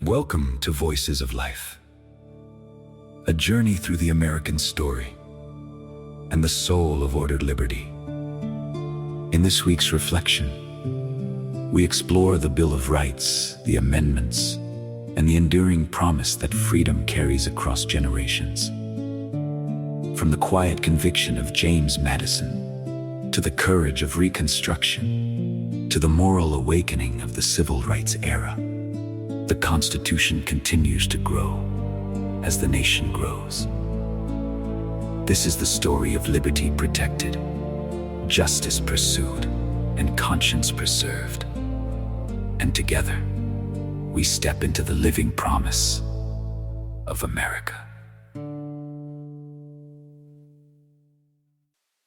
Welcome to Voices of Life, a journey through the American story and the soul of ordered liberty. In this week's reflection, we explore the Bill of Rights, the amendments, and the enduring promise that freedom carries across generations. From the quiet conviction of James Madison, to the courage of Reconstruction, to the moral awakening of the civil rights era, the Constitution continues to grow as the nation grows. This is the story of liberty protected, justice pursued, and conscience preserved. And together, we step into the living promise of America.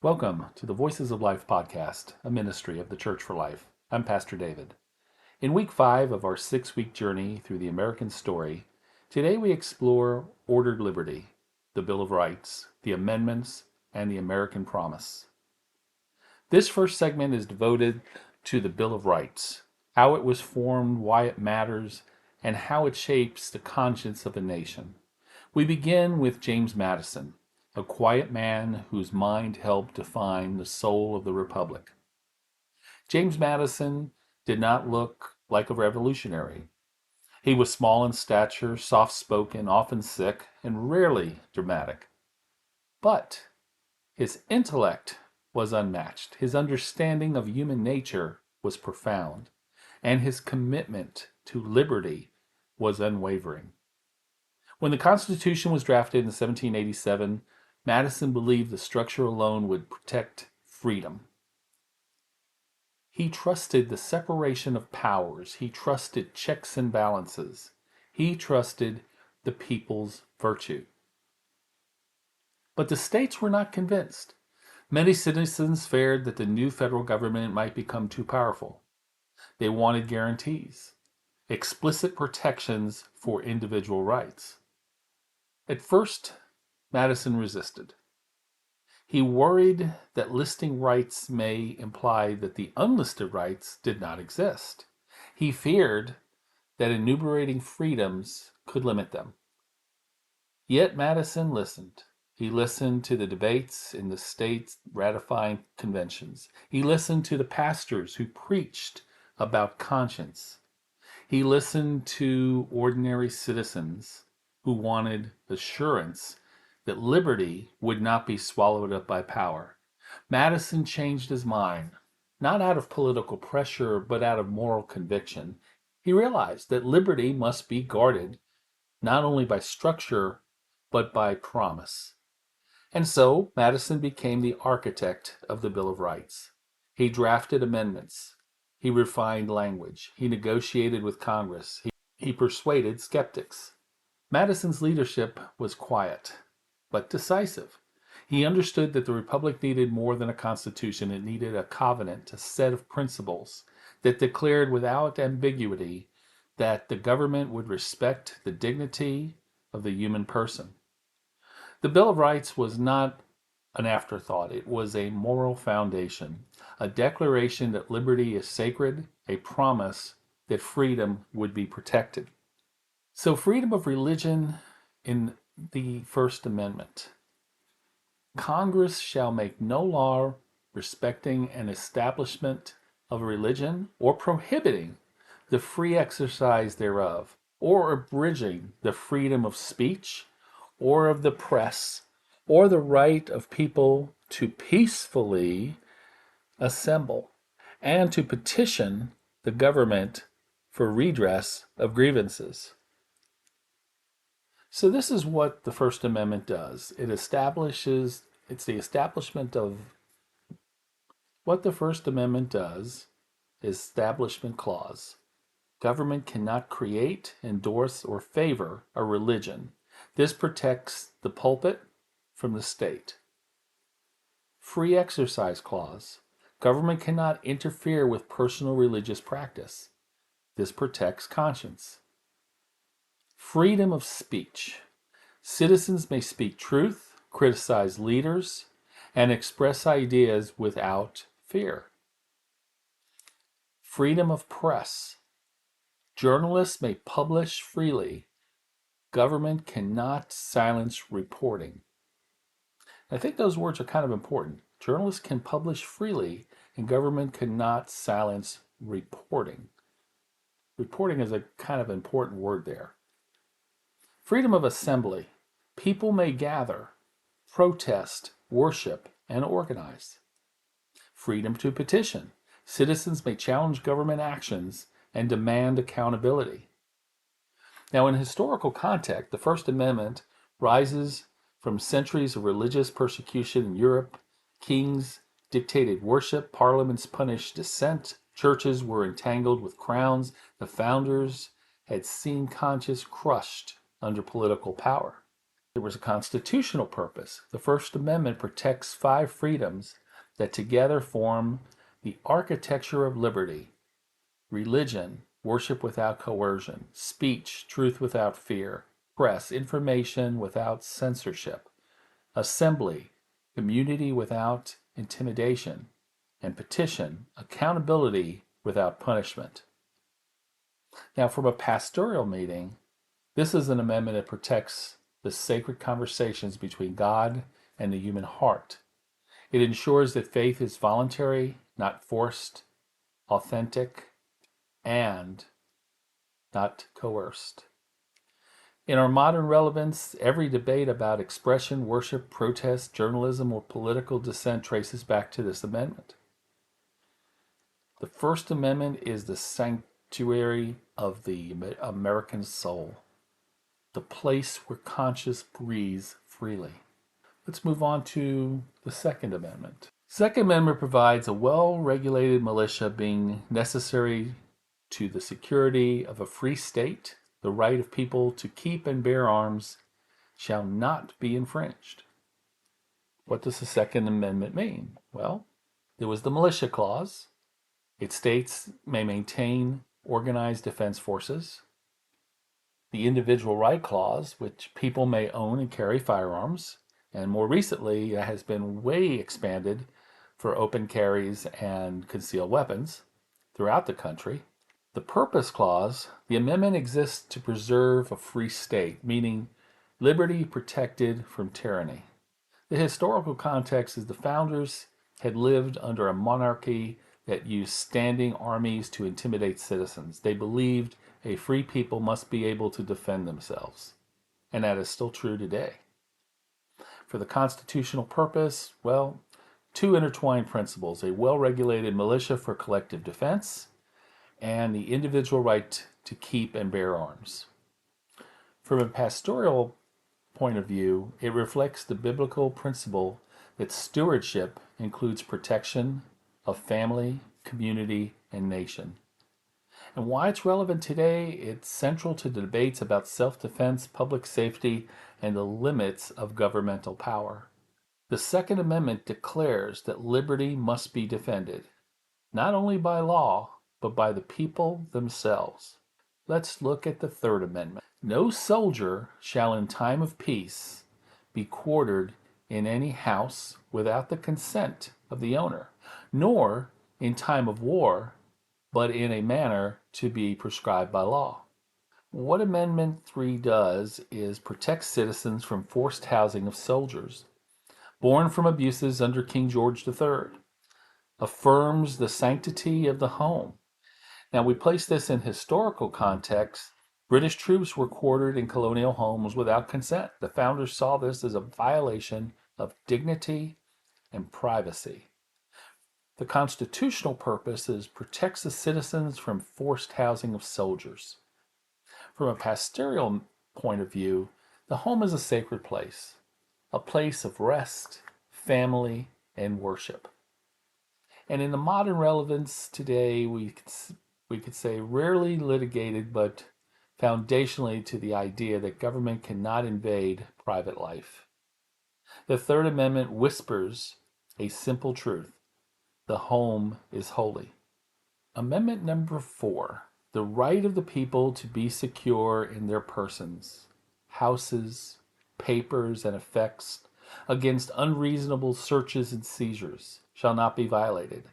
Welcome to the Voices of Life podcast, a ministry of the Church for Life. I'm Pastor David. In week 5 of our 6-week journey through the American story, today we explore ordered liberty, the Bill of Rights, the amendments, and the American promise. This first segment is devoted to the Bill of Rights, how it was formed, why it matters, and how it shapes the conscience of a nation. We begin with James Madison, a quiet man whose mind helped define the soul of the Republic. James Madison did not look like a revolutionary. He was small in stature, soft-spoken, often sick, and rarely dramatic. But his intellect was unmatched. His understanding of human nature was profound, and his commitment to liberty was unwavering. When the Constitution was drafted in 1787, Madison believed the structure alone would protect freedom. He trusted the separation of powers. He trusted checks and balances. He trusted the people's virtue. But the states were not convinced. Many citizens feared that the new federal government might become too powerful. They wanted guarantees, explicit protections for individual rights. At first, Madison resisted. He worried that listing rights may imply that the unlisted rights did not exist. He feared that enumerating freedoms could limit them. Yet Madison listened. He listened to the debates in the states ratifying conventions. He listened to the pastors who preached about conscience. He listened to ordinary citizens who wanted assurance that liberty would not be swallowed up by power. Madison changed his mind, not out of political pressure, but out of moral conviction. He realized that liberty must be guarded not only by structure, but by promise. And so Madison became the architect of the Bill of Rights. He drafted amendments. He refined language. He negotiated with Congress. He persuaded skeptics. Madison's leadership was quiet, but decisive. He understood that the Republic needed more than a constitution. It needed a covenant, a set of principles that declared without ambiguity that the government would respect the dignity of the human person. The Bill of Rights was not an afterthought. It was a moral foundation, a declaration that liberty is sacred, a promise that freedom would be protected. So freedom of religion in the First Amendment. Congress shall make no law respecting an establishment of religion or prohibiting the free exercise thereof, or abridging the freedom of speech or of the press, or the right of people to peacefully assemble and to petition the government for redress of grievances. So this is what the First Amendment does. It's the establishment of what the First Amendment does, Establishment Clause. Government cannot create, endorse, or favor a religion. This protects the pulpit from the state. Free Exercise Clause. Government cannot interfere with personal religious practice. This protects conscience. Freedom of speech. Citizens may speak truth, criticize leaders, and express ideas without fear. Freedom of press. Journalists may publish freely. Government cannot silence reporting. I think those words are kind of important. Journalists can publish freely, and government cannot silence reporting. Reporting is a kind of important word there. Freedom of assembly. People may gather, protest, worship, and organize. Freedom to petition. Citizens may challenge government actions and demand accountability. Now, in historical context, the First Amendment rises from centuries of religious persecution in Europe. Kings dictated worship, parliaments punished dissent, churches were entangled with crowns. The founders had seen conscience crushed under political power. There was a constitutional purpose. The First Amendment protects 5 freedoms that together form the architecture of liberty: religion, worship without coercion; speech, truth without fear; press, information without censorship; assembly, community without intimidation; and petition, accountability without punishment. Now, from a pastoral meeting, this is an amendment that protects the sacred conversations between God and the human heart. It ensures that faith is voluntary, not forced, authentic, and not coerced. In our modern relevance, every debate about expression, worship, protest, journalism, or political dissent traces back to this amendment. The First Amendment is the sanctuary of the American soul, the place where conscience breathes freely. Let's move on to the Second Amendment. Second Amendment provides a well-regulated militia being necessary to the security of a free state. The right of people to keep and bear arms shall not be infringed. What does the Second Amendment mean? Well, there was the militia clause. It states may maintain organized defense forces. The individual right clause, which people may own and carry firearms, and more recently it has been way expanded for open carries and concealed weapons throughout the country. The purpose clause, the amendment exists to preserve a free state, meaning liberty protected from tyranny. The historical context is the founders had lived under a monarchy that used standing armies to intimidate citizens. They believed a free people must be able to defend themselves, and that is still true today. For the constitutional purpose, well, 2 intertwined principles: a well-regulated militia for collective defense, and the individual right to keep and bear arms. From a pastoral point of view, it reflects the biblical principle that stewardship includes protection of family, community, and nation. And why it's relevant today, it's central to the debates about self-defense, public safety, and the limits of governmental power. The Second Amendment declares that liberty must be defended, not only by law, but by the people themselves. Let's look at the Third Amendment. No soldier shall in time of peace be quartered in any house without the consent of the owner, nor in time of war, but in a manner to be prescribed by law. What Amendment 3 does is protect citizens from forced housing of soldiers born from abuses under King George III, affirms the sanctity of the home. Now, we place this in historical context. British troops were quartered in colonial homes without consent. The founders saw this as a violation of dignity and privacy. The constitutional purpose is protects the citizens from forced housing of soldiers. From a pastoral point of view, the home is a sacred place, a place of rest, family, and worship. And in the modern relevance today, we could say rarely litigated, but foundationally to the idea that government cannot invade private life. The Third Amendment whispers a simple truth: the home is holy. Amendment number 4, the right of the people to be secure in their persons, houses, papers, and effects against unreasonable searches and seizures shall not be violated,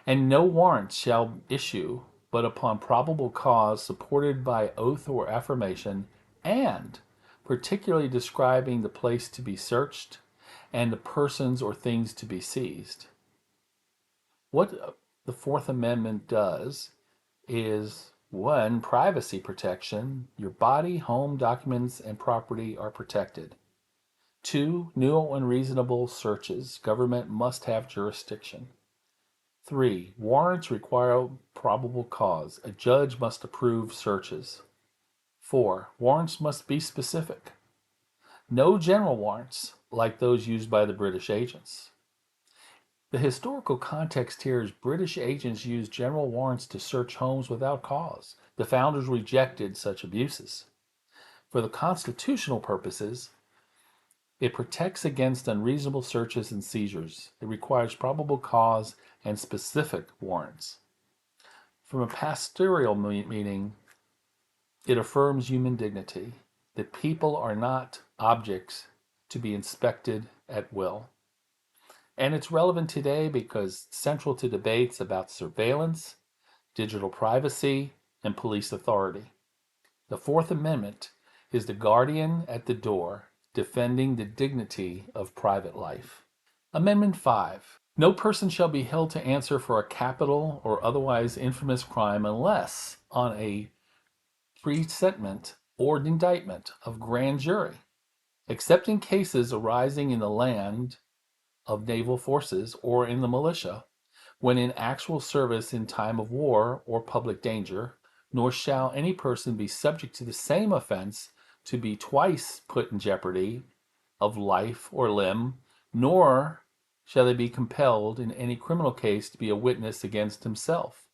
and no warrant shall issue but but upon probable cause supported by oath or affirmation, and particularly describing the place to be searched and the persons or things to be seized. What the Fourth Amendment does is, one, privacy protection. Your body, home, documents, and property are protected. Two, new and reasonable searches. Government must have jurisdiction. Three, warrants require probable cause. A judge must approve searches. Four, warrants must be specific. No general warrants like those used by the British agents. The historical context here is British agents used general warrants to search homes without cause. The founders rejected such abuses. For the constitutional purposes, it protects against unreasonable searches and seizures. It requires probable cause and specific warrants. From a pastoral meaning, it affirms human dignity, that people are not objects to be inspected at will. And it's relevant today because central to debates about surveillance, digital privacy, and police authority. The Fourth Amendment is the guardian at the door, defending the dignity of private life. Amendment 5. No person shall be held to answer for a capital or otherwise infamous crime unless on a presentment or indictment of grand jury, except in cases arising in the land of naval forces or in the militia, when in actual service in time of war or public danger, nor shall any person be subject to the same offense to be twice put in jeopardy of life or limb, nor shall they be compelled in any criminal case to be a witness against himself,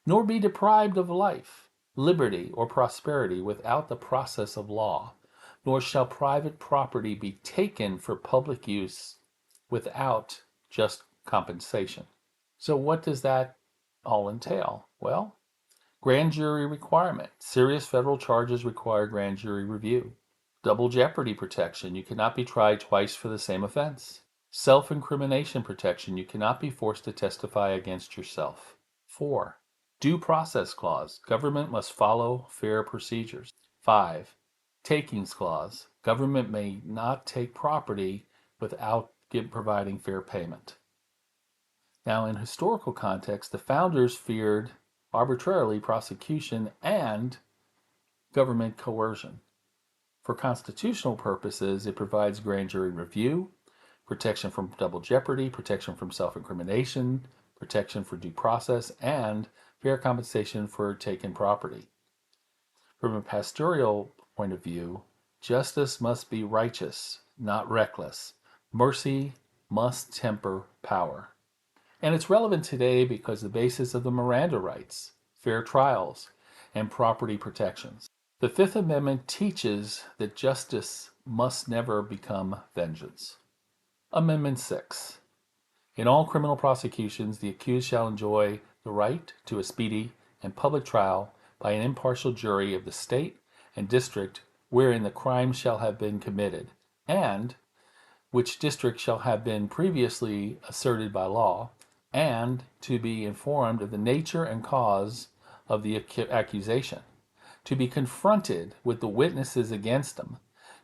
nor be deprived of life, liberty, or prosperity without the process of law, nor shall private property be taken for public use without just compensation. So what does that all entail? Well, grand jury requirement. Serious federal charges require grand jury review. Double jeopardy protection. You cannot be tried twice for the same offense. Self-incrimination protection. You cannot be forced to testify against yourself. 4. Due process clause. Government must follow fair procedures. 5. Takings clause. Government may not take property without providing fair payment. Now, in historical context, the founders feared arbitrarily prosecution and government coercion. For constitutional purposes, it provides grand jury review, protection from double jeopardy, protection from self-incrimination, protection for due process, and fair compensation for taken property. From a pastoral point of view, justice must be righteous, not reckless. Mercy must temper power. And it's relevant today because the basis of the Miranda rights, fair trials, and property protections. The Fifth Amendment teaches that justice must never become vengeance. Amendment 6. In all criminal prosecutions, the accused shall enjoy the right to a speedy and public trial by an impartial jury of the state and district wherein the crime shall have been committed, and which district shall have been previously asserted by law, and to be informed of the nature and cause of the accusation, to be confronted with the witnesses against him,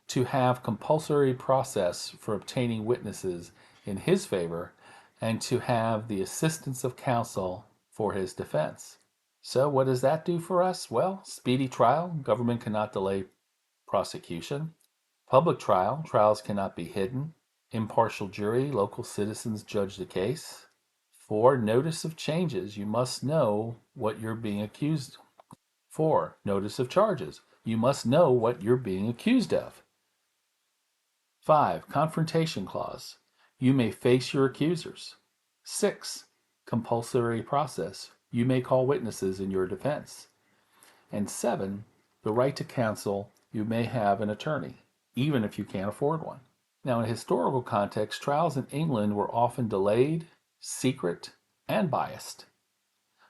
to have compulsory process for obtaining witnesses in his favor, and to have the assistance of counsel for his defense. So what does that do for us? Well, speedy trial, government cannot delay prosecution. Public trial, trials cannot be hidden. Impartial jury, local citizens judge the case. 4. Notice of changes, you must know what you're being accused of. 4. Notice of charges, you must know what you're being accused of. 5. Confrontation clause, you may face your accusers. 6. Compulsory process, you may call witnesses in your defense. And 7. The right to counsel, you may have an attorney, even if you can't afford one. Now, in a historical context, trials in England were often delayed, secret, and biased.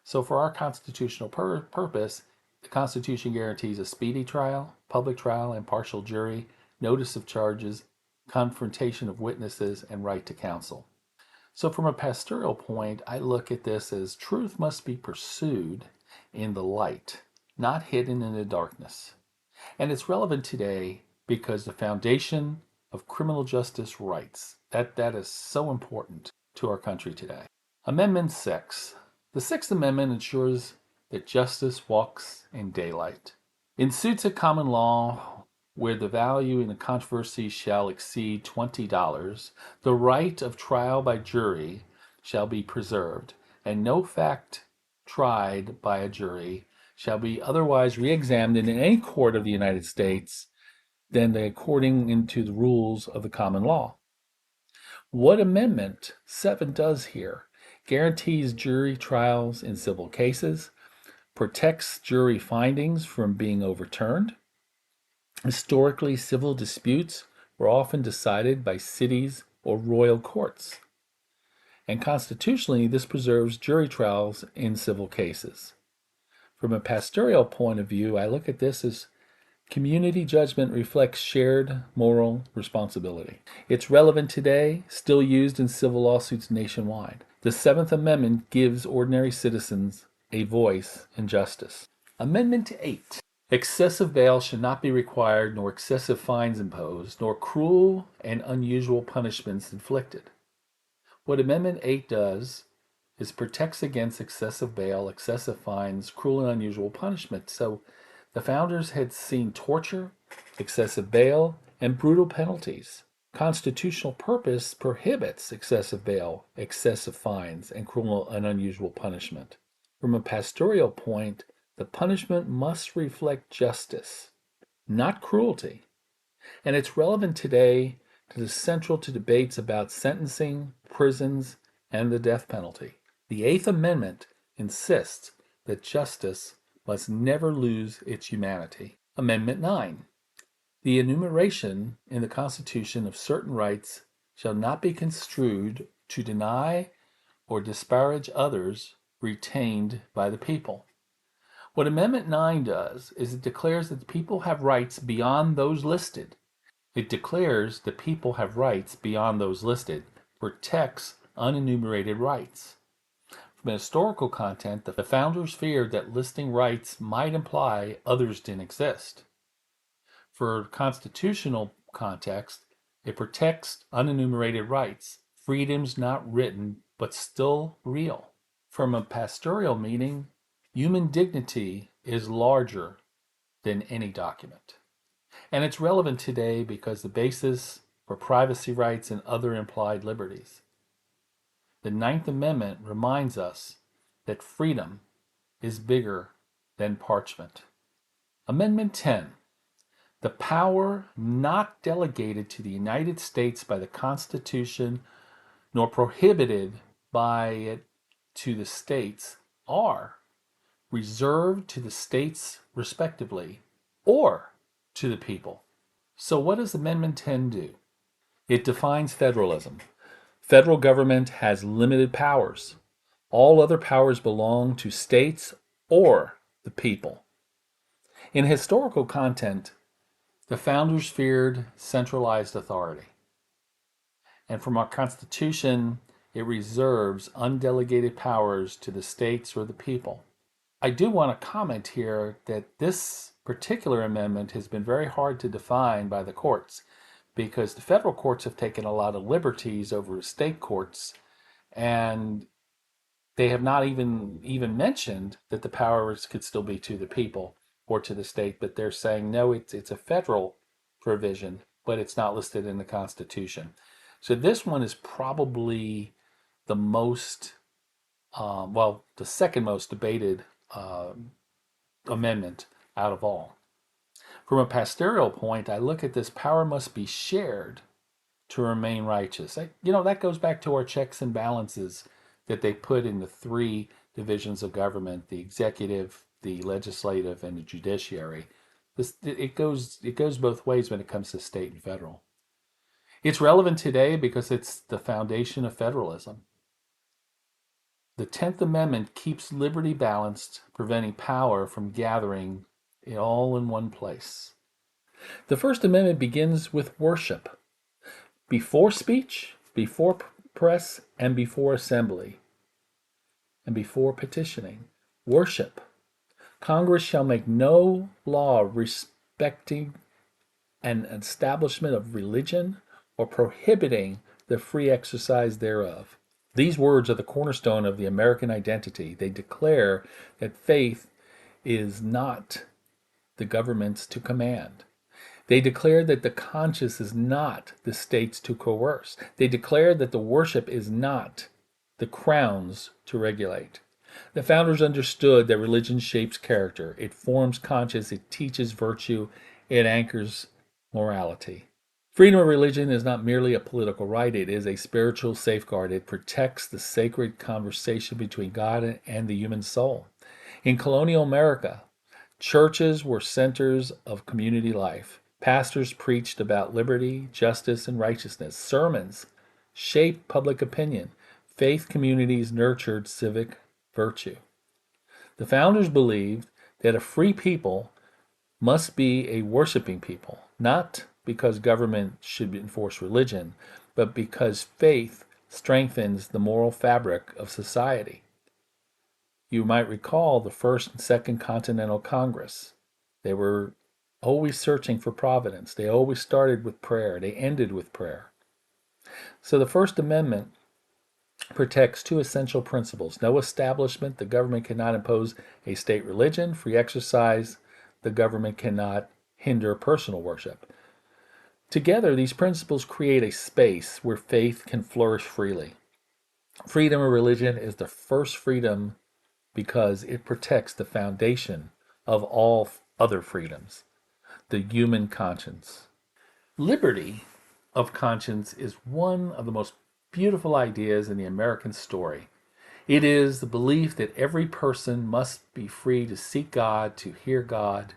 So for our constitutional purpose, the Constitution guarantees a speedy trial, public trial, impartial jury, notice of charges, confrontation of witnesses, and right to counsel. So from a pastoral point, I look at this as truth must be pursued in the light, not hidden in the darkness. And it's relevant today because the foundation of criminal justice rights, that is so important to our country today. Amendment 6. The Sixth Amendment ensures that justice walks in daylight. In suits at common law, where the value in the controversy shall exceed $20, the right of trial by jury shall be preserved, and no fact tried by a jury shall be otherwise re-examined in any court of the United States than according to the rules of the common law. What Amendment 7 does here guarantees jury trials in civil cases, protects jury findings from being overturned. Historically, civil disputes were often decided by cities or royal courts. And constitutionally, this preserves jury trials in civil cases. From a pastoral point of view, I look at this as community judgment reflects shared moral responsibility. It's relevant today, still used in civil lawsuits nationwide. The Seventh Amendment gives ordinary citizens a voice in justice. Amendment 8. Excessive bail should not be required, nor excessive fines imposed, nor cruel and unusual punishments inflicted. What Amendment 8 does is protects against excessive bail, excessive fines, cruel and unusual punishment. So the founders had seen torture, excessive bail, and brutal penalties. Constitutional purpose prohibits excessive bail, excessive fines, and cruel and unusual punishment. From a pastoral point, the punishment must reflect justice, not cruelty. And it's relevant today to the central to debates about sentencing, prisons, and the death penalty. The Eighth Amendment insists that justice must never lose its humanity. Amendment 9. The enumeration in the Constitution of certain rights shall not be construed to deny or disparage others retained by the people. What Amendment 9 does is it declares that the people have rights beyond those listed. It declares that people have rights beyond those listed, protects unenumerated rights. From a historical content, the founders feared that listing rights might imply others didn't exist. For constitutional context, it protects unenumerated rights, freedoms not written but still real. From a pastoral meaning, human dignity is larger than any document. And it's relevant today because the basis for privacy rights and other implied liberties. The Ninth Amendment reminds us that freedom is bigger than parchment. Amendment 10. The power not delegated to the United States by the Constitution nor prohibited by it to the states are reserved to the states respectively or to the people. So what does Amendment 10 do? It defines federalism. Federal government has limited powers. All other powers belong to states or the people. In historical content, the founders feared centralized authority. And from our Constitution, it reserves undelegated powers to the states or the people. I do want to comment here that this particular amendment has been very hard to define by the courts because the federal courts have taken a lot of liberties over state courts, and they have not even mentioned that the powers could still be to the people or to the state, but they're saying no, it's a federal provision, but it's not listed in the Constitution. So this one is probably the most, the second most debated amendment out of all. From a pastoral point, I look at this power must be shared to remain righteous. That goes back to our checks and balances that they put in the three divisions of government: the executive, the legislative, and the judiciary. It goes both ways when it comes to state and federal. It's relevant today because it's the foundation of federalism. The 10th Amendment keeps liberty balanced, preventing power from gathering it all in one place. The First Amendment begins with worship. Before speech, before press, and before assembly, and before petitioning. Worship. Congress shall make no law respecting an establishment of religion or prohibiting the free exercise thereof. These words are the cornerstone of the American identity. They declare that faith is not the government's to command. They declare that the conscience is not the state's to coerce. They declare that the worship is not the crown's to regulate. The founders understood that religion shapes character. It forms conscience, it teaches virtue, it anchors morality. Freedom of religion is not merely a political right, it is a spiritual safeguard. It protects the sacred conversation between God and the human soul. In colonial America, churches were centers of community life. Pastors preached about liberty, justice, and righteousness. Sermons shaped public opinion. Faith communities nurtured civic virtue. The founders believed that a free people must be a worshiping people, not because government should enforce religion, but because faith strengthens the moral fabric of society. You might recall the First and Second Continental Congress. They were always searching for providence. They always started with prayer. They ended with prayer. So the First Amendment protects two essential principles. No establishment, the government cannot impose a state religion. Free exercise, the government cannot hinder personal worship. Together, these principles create a space where faith can flourish freely. Freedom of religion is the first freedom because it protects the foundation of all other freedoms, the human conscience. Liberty of conscience is one of the most beautiful ideas in the American story. It is the belief that every person must be free to seek God, to hear God,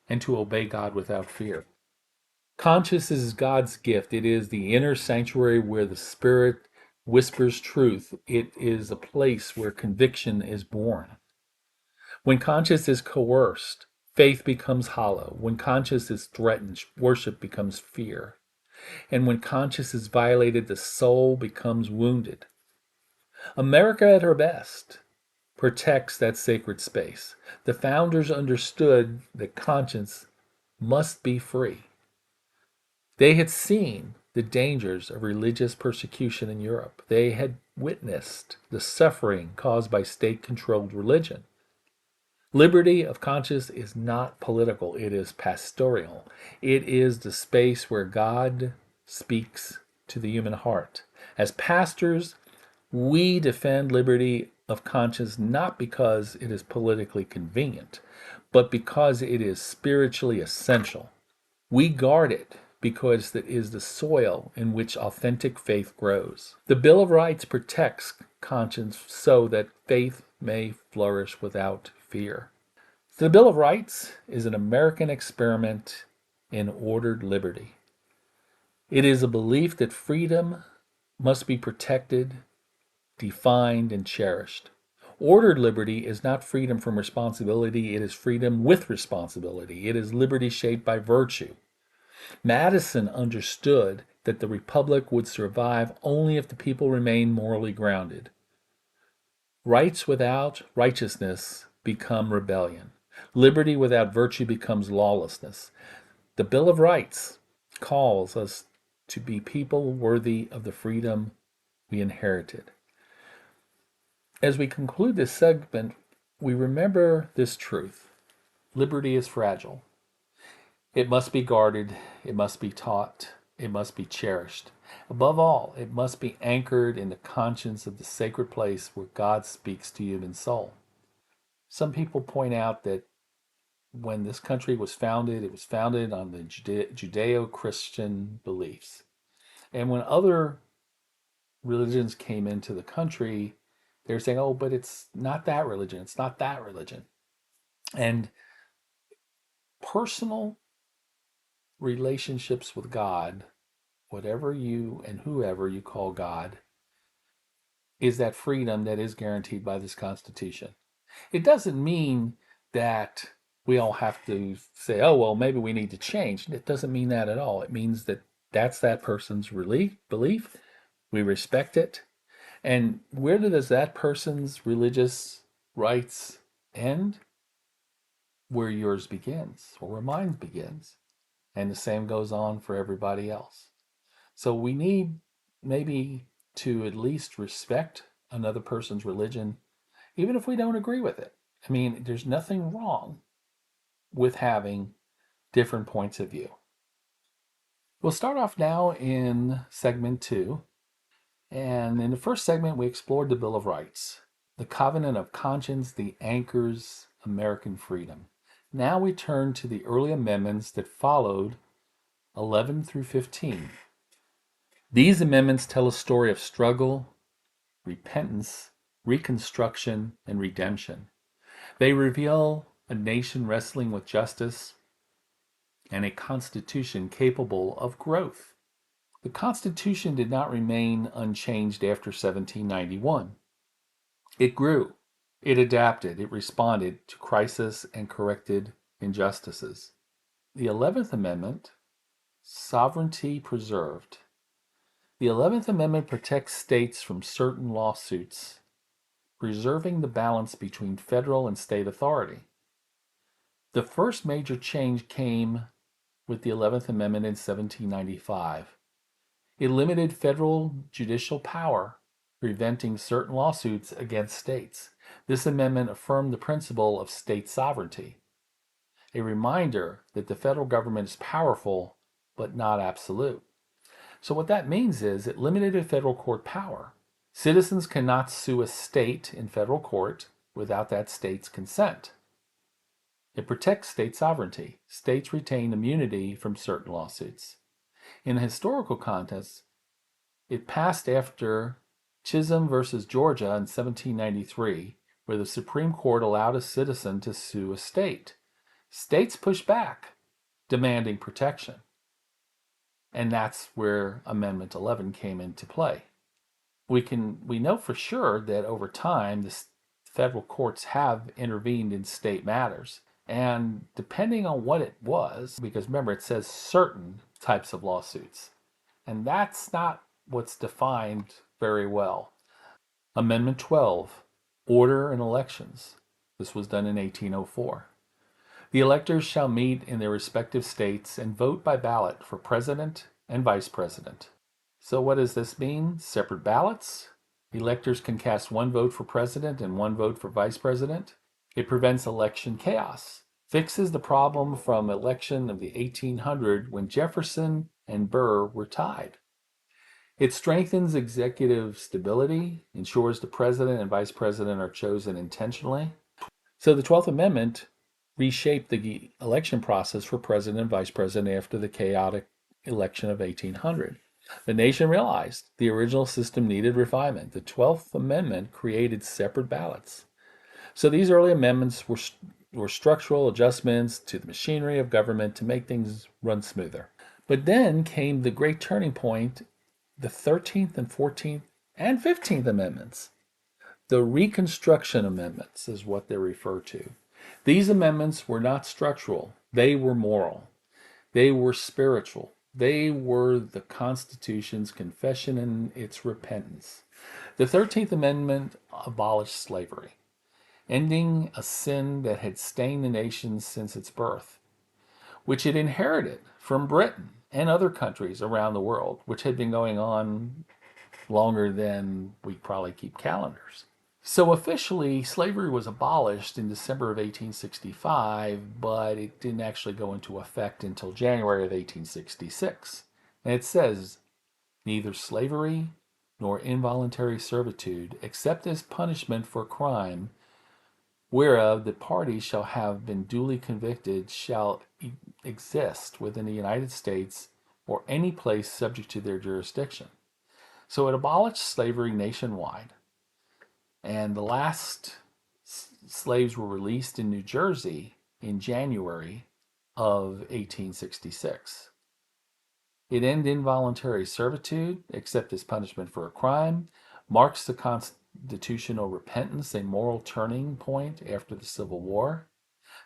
and to obey God without fear. Conscience is God's gift. It is the inner sanctuary where the Spirit whispers truth. It is a place where conviction is born. When conscience is coerced, faith becomes hollow. When conscience is threatened, worship becomes fear. And when conscience is violated, the soul becomes wounded. America at her best protects that sacred space. The founders understood that conscience must be free. They had seen the dangers of religious persecution in Europe. They had witnessed the suffering caused by state controlled religion. Liberty of conscience is not political, it is pastoral. It is the space where God speaks to the human heart. As pastors, we defend liberty of conscience not because it is politically convenient, but because it is spiritually essential. We guard it because it is the soil in which authentic faith grows. The Bill of Rights protects conscience so that faith may flourish without fear. The Bill of Rights is an American experiment in ordered liberty. It is a belief that freedom must be protected, defined, and cherished. Ordered liberty is not freedom from responsibility, it is freedom with responsibility. It is liberty shaped by virtue. Madison understood that the republic would survive only if the people remained morally grounded. Rights without righteousness become rebellion. Liberty without virtue becomes lawlessness. The Bill of Rights calls us to be people worthy of the freedom we inherited. As we conclude this segment, we remember this truth. Liberty is fragile. It must be guarded, it must be taught, it must be cherished. Above all, it must be anchored in the conscience of the sacred place where God speaks to human soul. Some people point out that when this country was founded, it was founded on the Judeo-Christian beliefs. And when other religions came into the country, they're saying, oh, but it's not that religion, it's not that religion. And personal relationships with God, whatever you and whoever you call God, is that freedom that is guaranteed by this Constitution. It doesn't mean that we all have to say, oh, well, maybe we need to change. It doesn't mean that at all. It means that that's that person's belief. We respect it. And where does that person's religious rights end? where yours begins or where mine begins. And the same goes on for everybody else. So we need maybe to at least respect another person's religion, even if we don't agree with it. I mean, there's nothing wrong with having different points of view. We'll start off now in segment 2. And in the first segment, we explored the Bill of Rights, the covenant of conscience that anchors American freedom. Now we turn to the early amendments that followed 11 through 15. These amendments tell a story of struggle, repentance, reconstruction, and redemption. They reveal a nation wrestling with justice and a constitution capable of growth. The Constitution did not remain unchanged after 1791. It grew, it adapted, it responded to crisis and corrected injustices. The 11th Amendment, sovereignty preserved. The 11th Amendment protects states from certain lawsuits, preserving the balance between federal and state authority. The first major change came with the 11th Amendment in 1795. It limited federal judicial power, preventing certain lawsuits against states. This amendment affirmed the principle of state sovereignty, a reminder that the federal government is powerful but not absolute. So what that means is it limited federal court power. Citizens cannot sue a state in federal court without that state's consent. It protects state sovereignty. States retain immunity from certain lawsuits. In a historical context, it passed after Chisholm versus Georgia in 1793, where the Supreme Court allowed a citizen to sue a state. States pushed back, demanding protection. And that's where Amendment 11 came into play. We know for sure that over time, the federal courts have intervened in state matters. And depending on what it was, because remember, it says certain types of lawsuits. And that's not what's defined very well. Amendment 12, Order in Elections. This was done in 1804. The electors shall meet in their respective states and vote by ballot for president and vice president. So what does this mean? Separate ballots. Electors can cast one vote for president and one vote for vice president. It prevents election chaos. Fixes the problem from election of the 1800 when Jefferson and Burr were tied. It strengthens executive stability, ensures the president and vice president are chosen intentionally. So the 12th Amendment reshaped the election process for president and vice president after the chaotic election of 1800. The nation realized the original system needed refinement. The 12th Amendment created separate ballots. So these early amendments were structural adjustments to the machinery of government to make things run smoother. But then came the great turning point, the 13th and 14th and 15th Amendments. The Reconstruction Amendments is what they're referred to. These amendments were not structural. They were moral. They were spiritual. They were the Constitution's confession and its repentance. The 13th Amendment abolished slavery, ending a sin that had stained the nation since its birth, which it inherited from Britain and other countries around the world, which had been going on longer than we probably keep calendars. So officially, slavery was abolished in December of 1865, but it didn't actually go into effect until January of 1866. And it says, neither slavery nor involuntary servitude, except as punishment for crime, whereof the parties shall have been duly convicted, shall exist within the United States or any place subject to their jurisdiction. So it abolished slavery nationwide. And the last slaves were released in New Jersey in January of 1866. It ended involuntary servitude, except as punishment for a crime, marks the constitutional repentance, a moral turning point after the Civil War.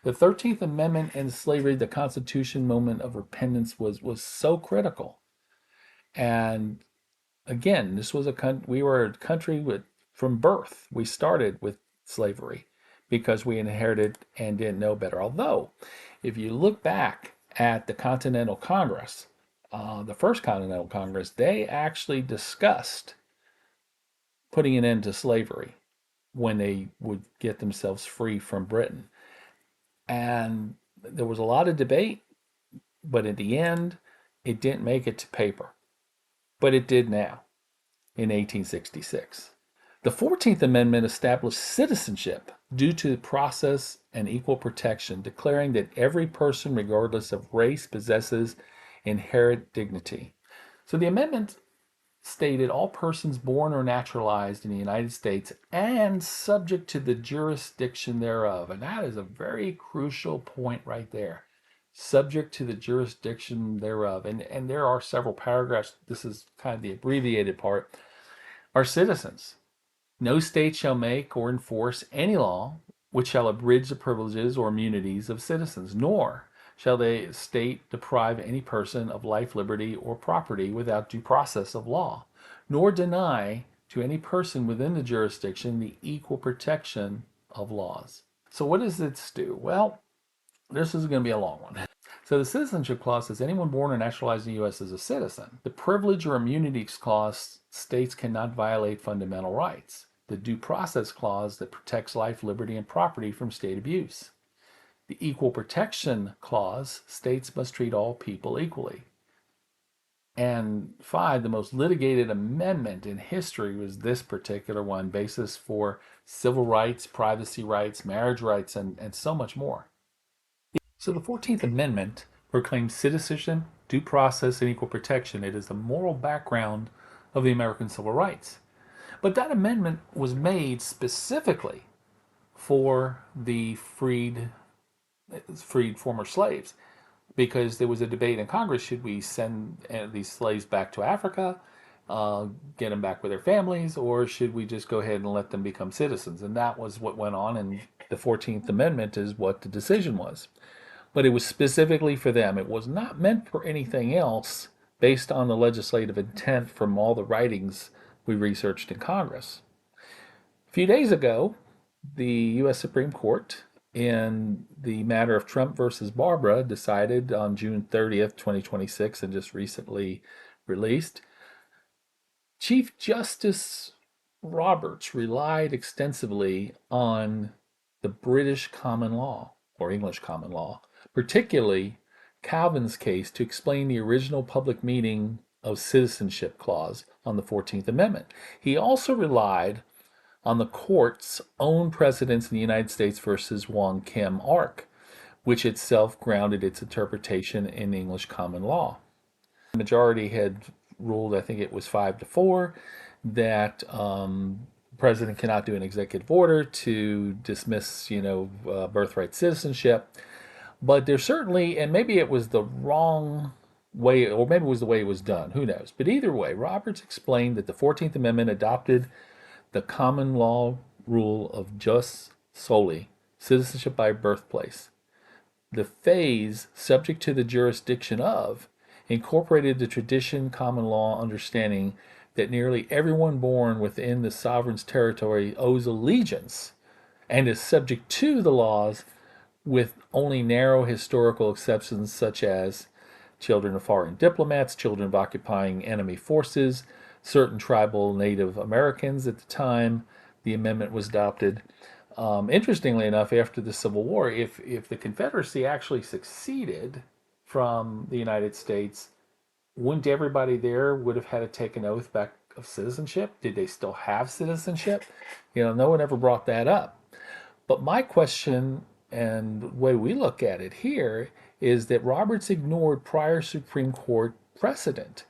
The 13th Amendment and slavery, the Constitution moment of repentance was so critical. And again, we were a country from birth. We started with slavery. because we inherited and didn't know better. Although, if you look back at the Continental Congress, the first Continental Congress, they actually discussed putting an end to slavery when they would get themselves free from Britain. And there was a lot of debate, but in the end, it didn't make it to paper. But it did now in 1866. The 14th Amendment established citizenship due to the process and equal protection, declaring that every person, regardless of race, possesses inherent dignity. So the amendment stated all persons born or naturalized in the United States and subject to the jurisdiction thereof. And that is a very crucial point right there. Subject to the jurisdiction thereof. And there are several paragraphs. This is kind of the abbreviated part. Are citizens. No state shall make or enforce any law which shall abridge the privileges or immunities of citizens, nor shall the state deprive any person of life, liberty, or property without due process of law, nor deny to any person within the jurisdiction the equal protection of laws. So what does this do? Well, this is going to be a long one. So the Citizenship Clause says anyone born or naturalized in the U.S. is a citizen. The Privilege or Immunities Clause states cannot violate fundamental rights. The Due Process Clause that protects life, liberty, and property from state abuse. The Equal Protection Clause states must treat all people equally. And 5, the most litigated amendment in history was this particular one, basis for civil rights, privacy rights, marriage rights, and so much more. So the 14th Amendment proclaims citizenship, due process, and equal protection. It is the moral background of the American civil rights. But that amendment was made specifically for the freed former slaves, because there was a debate in Congress: should we send these slaves back to Africa, get them back with their families, or should we just go ahead and let them become citizens? And that was what went on, and the 14th Amendment is what the decision was. But it was specifically for them. It was not meant for anything else based on the legislative intent from all the writings we researched in Congress. A few days ago, the U.S. Supreme Court, in the matter of Trump versus Barbara, decided on June 30th, 2026, and just recently released. Chief Justice Roberts relied extensively on the British common law, or English common law, particularly Calvin's case, to explain the original public meaning of citizenship clause on the 14th Amendment. He also relied on the court's own precedents in the United States versus Wong Kim Ark, which itself grounded its interpretation in English common law. The majority had ruled, I think it was 5-4, that the president cannot do an executive order to dismiss, birthright citizenship. But there's certainly, and maybe it was the wrong way, or maybe it was the way it was done, who knows. But either way, Roberts explained that the 14th Amendment adopted the common law rule of jus soli, citizenship by birthplace. The phase, subject to the jurisdiction of, incorporated the tradition common law understanding that nearly everyone born within the sovereign's territory owes allegiance and is subject to the laws, with only narrow historical exceptions such as children of foreign diplomats, children of occupying enemy forces, certain tribal Native Americans at the time the amendment was adopted. Interestingly enough, after the Civil War, if the Confederacy actually succeeded from the United States, wouldn't everybody there would have had to take an oath back of citizenship? Did they still have citizenship? No one ever brought that up. But my question, and the way we look at it here, is that Roberts ignored prior Supreme Court precedent.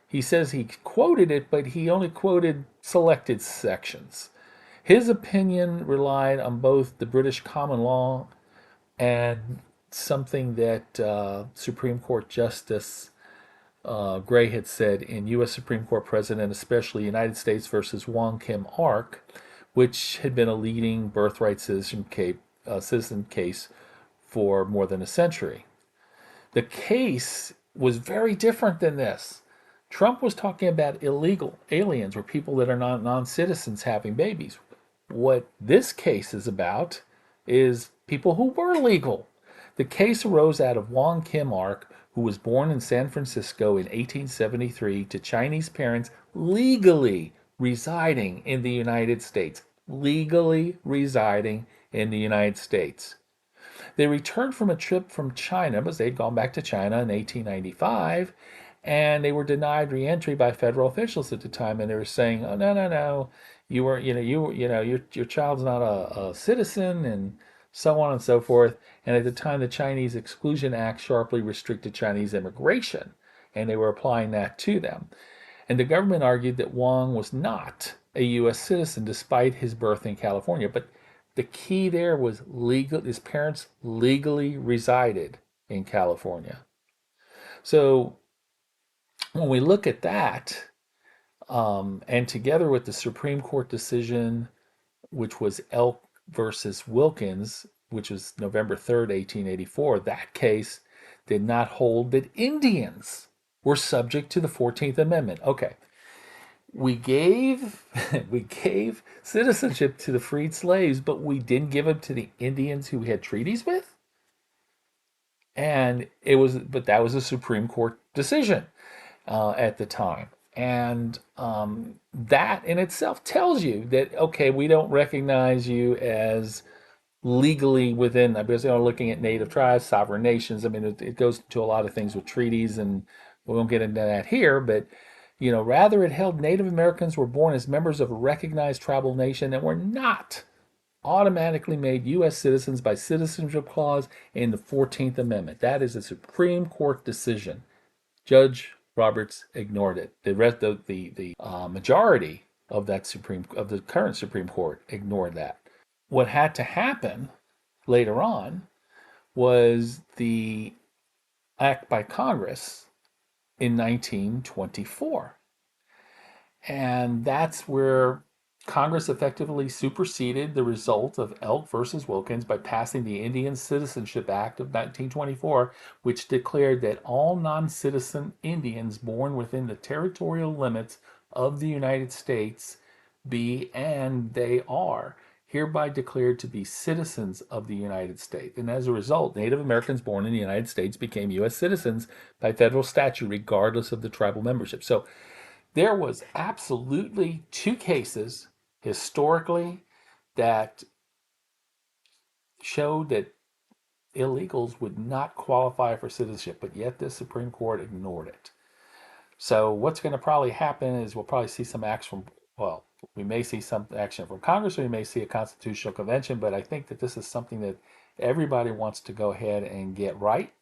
He says he quoted it, but he only quoted selected sections. His opinion relied on both the British common law and something that Supreme Court Justice Gray had said in U.S. Supreme Court precedent, especially United States versus Wong Kim Ark, which had been a leading birthright citizen case for more than a century. The case was very different than this. Trump was talking about illegal aliens, or people that are not non-citizens having babies. What this case is about is people who were legal. The case arose out of Wong Kim Ark, who was born in San Francisco in 1873 to Chinese parents legally residing in the United States. Legally residing in the United States. They returned from a trip from China because they'd gone back to China in 1895, and they were denied reentry by federal officials at the time, and they were saying, "Oh, no, no, no, you were, your child's not a citizen," and so on and so forth. And at the time, the Chinese Exclusion Act sharply restricted Chinese immigration, and they were applying that to them. And the government argued that Wong was not a U.S. citizen despite his birth in California. But the key there was legal. His parents legally resided in California. So when we look at that, and together with the Supreme Court decision, which was Elk versus Wilkins, which was November 3rd, 1884, that case did not hold that Indians were subject to the 14th Amendment. Okay, we gave we gave citizenship to the freed slaves, but we didn't give it to the Indians who we had treaties with. And that was a Supreme Court decision at the time. And that in itself tells you that, okay, we don't recognize you as legally within, because looking at native tribes, sovereign nations. I mean, it goes to a lot of things with treaties, and we won't get into that here. But rather it held Native Americans were born as members of a recognized tribal nation and were not automatically made U.S. citizens by citizenship clause in the 14th Amendment. That is a Supreme Court decision. Judge Roberts ignored it. The majority of the current Supreme Court ignored that. What had to happen later on was the act by Congress in 1924. And that's where Congress effectively superseded the result of Elk versus Wilkins by passing the Indian Citizenship Act of 1924, which declared that all non-citizen Indians born within the territorial limits of the United States be and they are hereby declared to be citizens of the United States. And as a result, Native Americans born in the United States became U.S. citizens by federal statute, regardless of the tribal membership. So there was absolutely two cases historically that showed that illegals would not qualify for citizenship, but yet the Supreme Court ignored it. So what's going to probably happen is we'll probably see some action we may see some action from Congress, or we may see a constitutional convention, but I think that this is something that everybody wants to go ahead and get right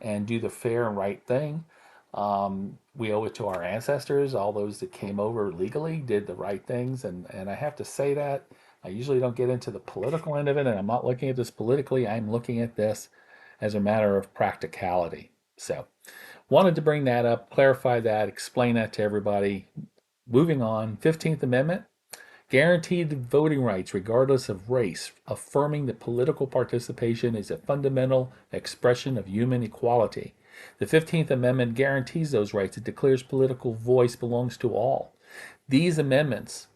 and do the fair and right thing. We owe it to our ancestors. All those that came over legally did the right things. And I have to say that. I usually don't get into the political end of it, and I'm not looking at this politically. I'm looking at this as a matter of practicality. So, wanted to bring that up, clarify that, explain that to everybody. Moving on, 15th Amendment, guaranteed voting rights regardless of race, affirming that political participation is a fundamental expression of human equality. The 15th Amendment guarantees those rights. It declares political voice belongs to all. These amendments,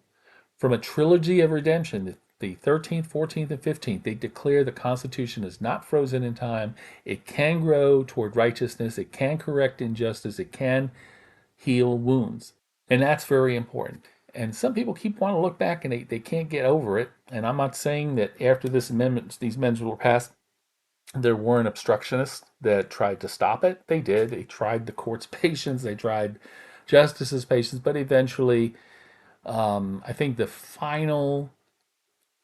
from a trilogy of redemption, the 13th, 14th, and 15th, they declare the Constitution is not frozen in time. It can grow toward righteousness. It can correct injustice. It can heal wounds. And that's very important. And some people keep wanting to look back and they can't get over it. And I'm not saying that after these amendments were passed, there weren't obstructionists that tried to stop it. They did. They tried the court's patience. They tried justice's patience. But eventually, I think the final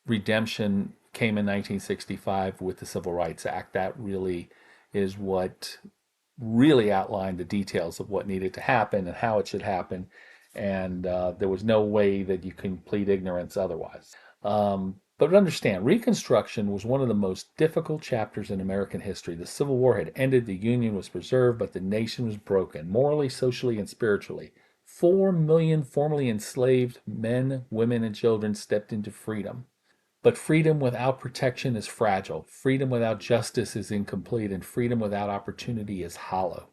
redemption came in 1965 with the Civil Rights Act. That really is what really outlined the details of what needed to happen and how it should happen. And there was no way that you can plead ignorance otherwise. But understand, Reconstruction was one of the most difficult chapters in American history. The Civil War had ended, the Union was preserved, but the nation was broken, morally, socially, and spiritually. 4 million formerly enslaved men, women, and children stepped into freedom. But freedom without protection is fragile. Freedom without justice is incomplete, and freedom without opportunity is hollow.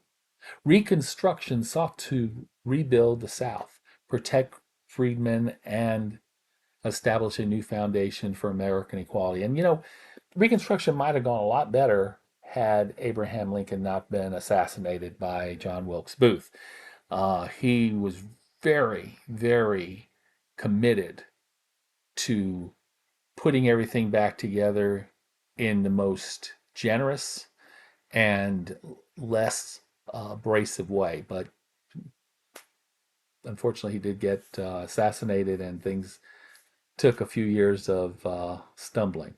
Reconstruction sought to rebuild the South, protect freedmen, and establish a new foundation for American equality. And Reconstruction might have gone a lot better had Abraham Lincoln not been assassinated by John Wilkes Booth. He was very, very committed to putting everything back together in the most generous and less abrasive way. But unfortunately, he did get assassinated, and things took a few years of stumbling.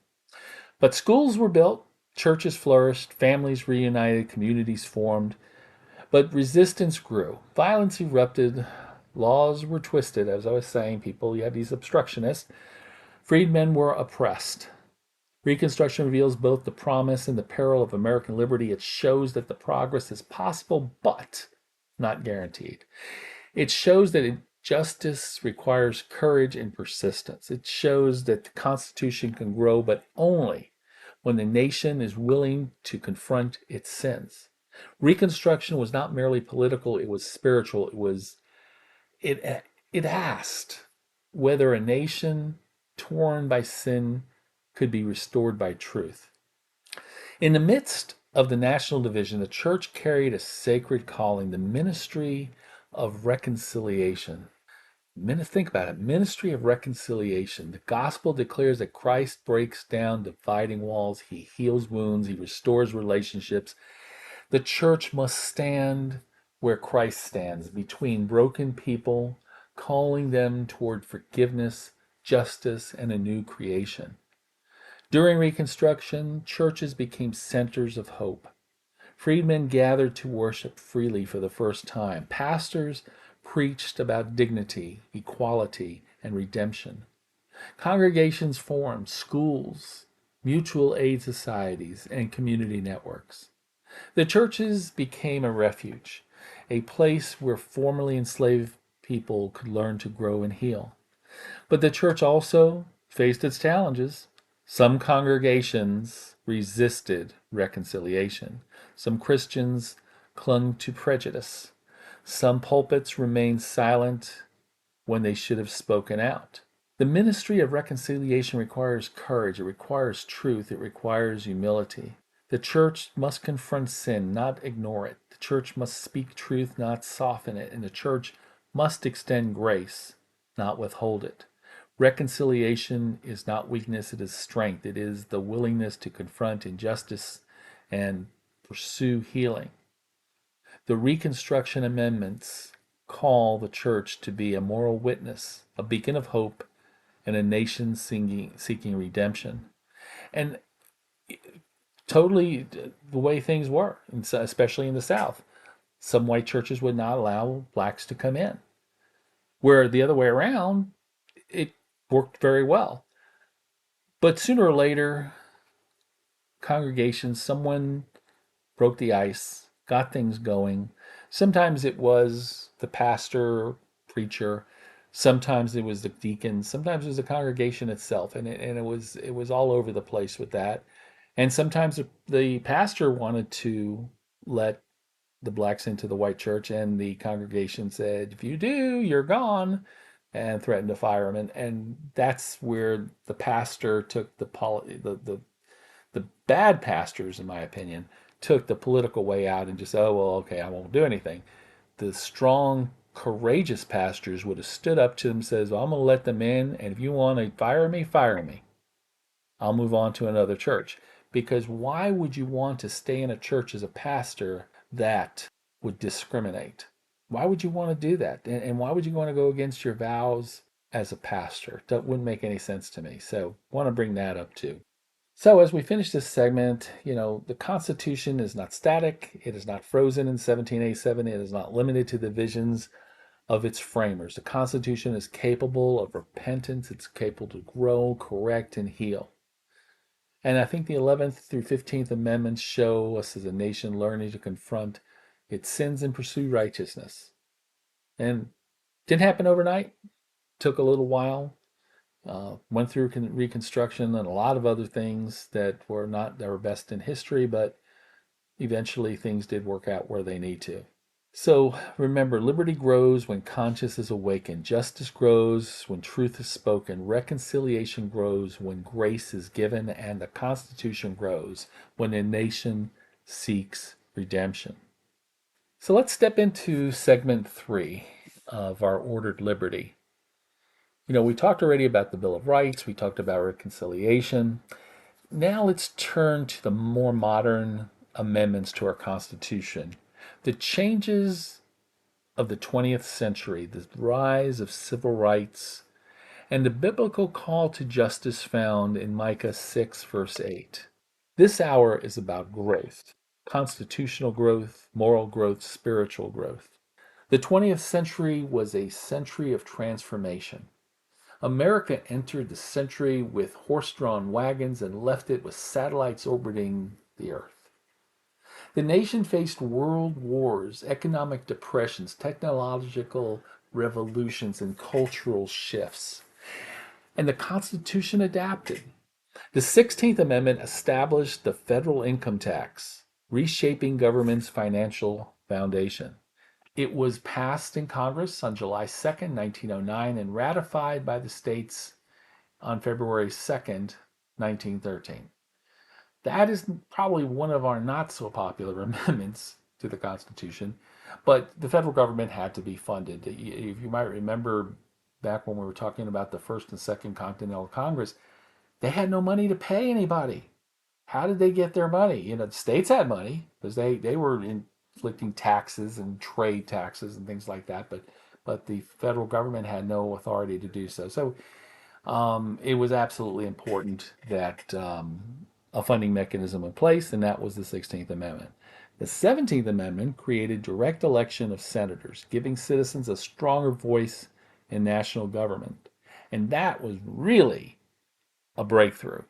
But schools were built, churches flourished, families reunited, communities formed, but resistance grew. Violence erupted, laws were twisted, as I was saying. You had these obstructionists. Freedmen were oppressed. Reconstruction reveals both the promise and the peril of American liberty. It shows that the progress is possible, but not guaranteed. It shows that justice requires courage and persistence. It shows that the Constitution can grow, but only when the nation is willing to confront its sins. Reconstruction was not merely political, it was spiritual. It it asked whether a nation torn by sin could be restored by truth. In the midst of the national division, the church carried a sacred calling, the ministry of reconciliation. Think about it, ministry of reconciliation. The gospel declares that Christ breaks down dividing walls, he heals wounds, he restores relationships. The church must stand where Christ stands, between broken people, calling them toward forgiveness, justice, and a new creation. During Reconstruction, churches became centers of hope. Freedmen gathered to worship freely for the first time. Pastors preached about dignity, equality, and redemption. Congregations formed, schools, mutual aid societies, and community networks. The churches became a refuge, a place where formerly enslaved people could learn to grow and heal. But the church also faced its challenges. Some congregations resisted reconciliation. Some Christians clung to prejudice. Some pulpits remained silent when they should have spoken out. The ministry of reconciliation requires courage, it requires truth, it requires humility. The church must confront sin, not ignore it. The church must speak truth, not soften it. And the church must extend grace, not withhold it. Reconciliation is not weakness, it is strength. It is the willingness to confront injustice and pursue healing. The Reconstruction Amendments call the church to be a moral witness, a beacon of hope, and a nation seeking redemption. And totally the way things were, especially in the South. Some white churches would not allow blacks to come in, where the other way around, it worked very well. But sooner or later, congregations, someone broke the ice, got things going. Sometimes it was the pastor, preacher. Sometimes it was the deacon. Sometimes it was the congregation itself, and it was all over the place with that. And sometimes the pastor wanted to let the blacks into the white church, and the congregation said, "If you do, you're gone," and threatened to fire him. And that's where the pastor took the bad pastors, in my opinion, took the political way out and just, oh, well, okay, I won't do anything. The strong, courageous pastors would have stood up to them and says, well, I'm going to let them in, and if you want to fire me, fire me. I'll move on to another church. Because why would you want to stay in a church as a pastor that would discriminate? Why would you want to do that? And why would you want to go against your vows as a pastor? That wouldn't make any sense to me. So I want to bring that up too. So, as we finish this segment, the Constitution is not static. It is not frozen in 1787. It is not limited to the visions of its framers. The Constitution is capable of repentance. It's capable to grow, correct, and heal. And I think the 11th through 15th Amendments show us as a nation learning to confront its sins and pursue righteousness. And didn't happen overnight. Took a little while. Went through Reconstruction and a lot of other things that were not our best in history, but eventually things did work out where they need to. So remember, liberty grows when conscience is awakened. Justice grows when truth is spoken. Reconciliation grows when grace is given. And the Constitution grows when a nation seeks redemption. So let's step into segment 3 of our ordered liberty. We talked already about the Bill of Rights. We talked about reconciliation. Now let's turn to the more modern amendments to our Constitution. The changes of the 20th century, the rise of civil rights, and the biblical call to justice found in Micah 6, verse 8. This hour is about growth, constitutional growth, moral growth, spiritual growth. The 20th century was a century of transformation. America entered the century with horse drawn wagons and left it with satellites orbiting the Earth. The nation faced world wars, economic depressions, technological revolutions, and cultural shifts. And the Constitution adapted. The 16th Amendment established the federal income tax, reshaping government's financial foundation. It was passed in Congress on July 2nd, 1909, and ratified by the states on February 2nd, 1913. That is probably one of our not so popular amendments to the Constitution, but the federal government had to be funded. If you might remember back when we were talking about the First and Second Continental Congress, they had no money to pay anybody. How did they get their money? The states had money because they were inflicting taxes and trade taxes and things like that, but the federal government had no authority to do so. So it was absolutely important that a funding mechanism in place, and that was the 16th Amendment. The 17th Amendment created direct election of senators, giving citizens a stronger voice in national government. And that was really a breakthrough.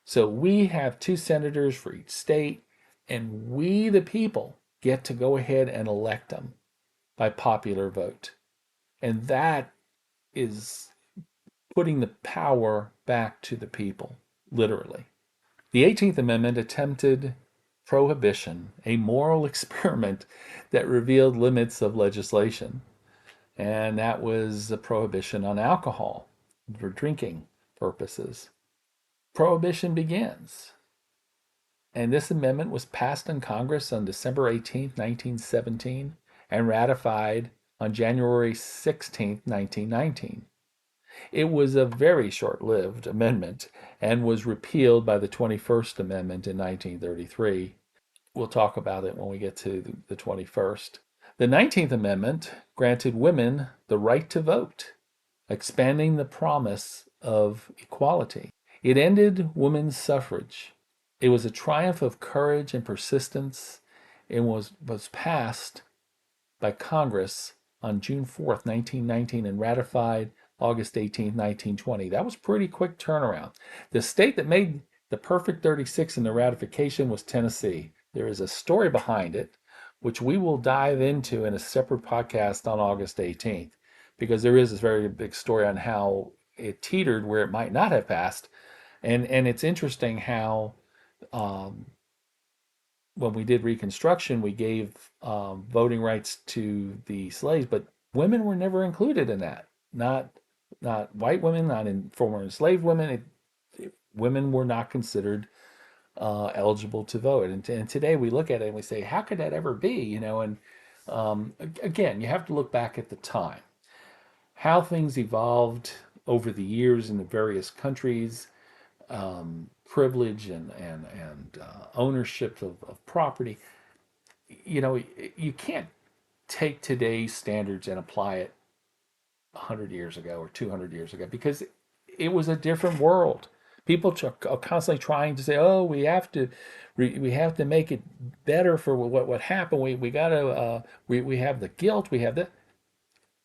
So we have 2 senators for each state, and we, the people, get to go ahead and elect them by popular vote. And that is putting the power back to the people, literally. The 18th Amendment attempted prohibition, a moral experiment that revealed limits of legislation. And that was a prohibition on alcohol for drinking purposes. Prohibition begins. And this amendment was passed in Congress on December 18, 1917, and ratified on January 16, 1919. It was a very short-lived amendment and was repealed by the 21st Amendment in 1933. We'll talk about it when we get to the 21st. The 19th Amendment granted women the right to vote, expanding the promise of equality. It ended women's suffrage. It was a triumph of courage and persistence and was passed by Congress on June 4th, 1919, and ratified August 18th, 1920. That was pretty quick turnaround. The state that made the perfect 36 in the ratification was Tennessee. There is a story behind it, which we will dive into in a separate podcast on August 18th, because there is this very big story on how it teetered where it might not have passed. And it's interesting how um, when we did Reconstruction, we gave voting rights to the slaves, but women were never included in that. Not white women, not in former enslaved women. Women were not considered eligible to vote. And today we look at it and we say, how could that ever be? And again, you have to look back at the time, how things evolved over the years in the various countries, privilege and ownership of property. You can't take today's standards and apply it 100 years ago or 200 years ago because it was a different world. People are constantly trying to say, "Oh, we have to make it better for what happened. We got to we have the guilt. We have that."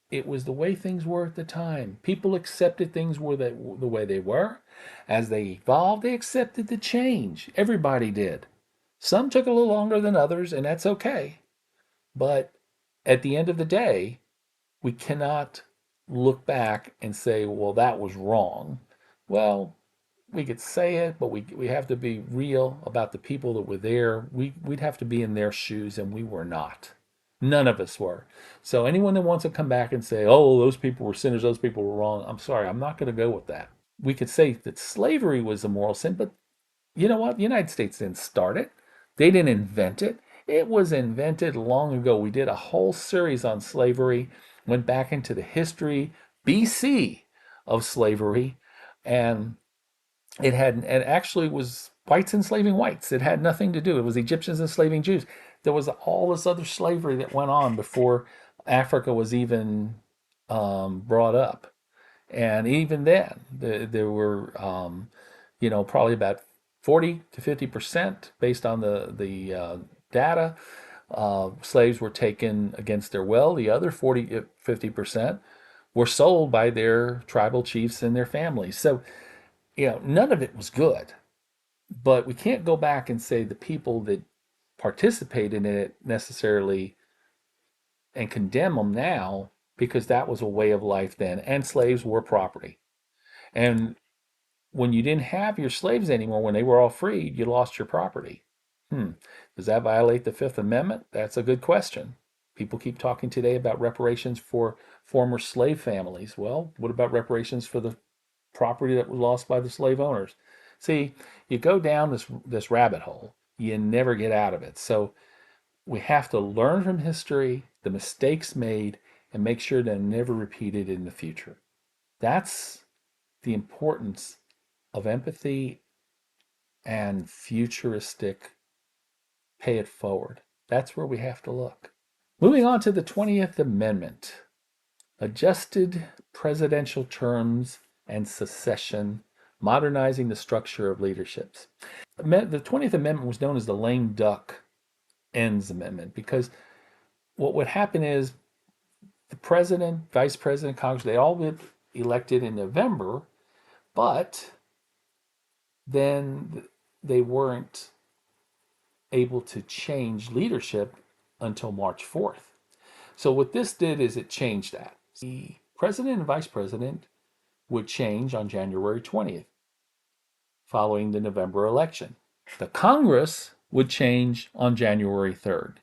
It was the way things were at the time. People accepted things were the way they were. As they evolved, they accepted the change. Everybody did. Some took a little longer than others, and that's okay. But at the end of the day, we cannot look back and say, well, that was wrong. Well, we could say it, but we have to be real about the people that were there. We'd have to be in their shoes, and we were not. None of us were. So anyone that wants to come back and say, oh, those people were sinners, those people were wrong, I'm sorry, I'm not going to go with that. We could say that slavery was a moral sin, but you know what? The United States didn't start it. They didn't invent it. It was invented long ago. We did a whole series on slavery, went back into the history, BC, of slavery, and it actually was whites enslaving whites. It had nothing to do. It was Egyptians enslaving Jews. There was all this other slavery that went on before Africa was even brought up. And even then, there were, probably about 40 to 50% based on the data. Slaves were taken against their will. The other 40 to 50% were sold by their tribal chiefs and their families. So, none of it was good. But we can't go back and say the people that participated in it necessarily and condemn them now because that was a way of life then, and slaves were property. And when you didn't have your slaves anymore, when they were all freed, you lost your property. Does that violate the Fifth Amendment? That's a good question. People keep talking today about reparations for former slave families. Well, what about reparations for the property that was lost by the slave owners? See, you go down this rabbit hole, you never get out of it. So we have to learn from history, the mistakes made, and make sure they're never repeated in the future. That's the importance of empathy and futuristic pay it forward. That's where we have to look. Moving on to the 20th Amendment, adjusted presidential terms and secession, modernizing the structure of leaderships. The 20th Amendment was known as the lame duck ends amendment because what would happen is the president, vice president, Congress, they all get elected in November, but then they weren't able to change leadership until March 4th. So what this did is it changed that. The president and vice president would change on January 20th, following the November election. The Congress would change on January 3rd.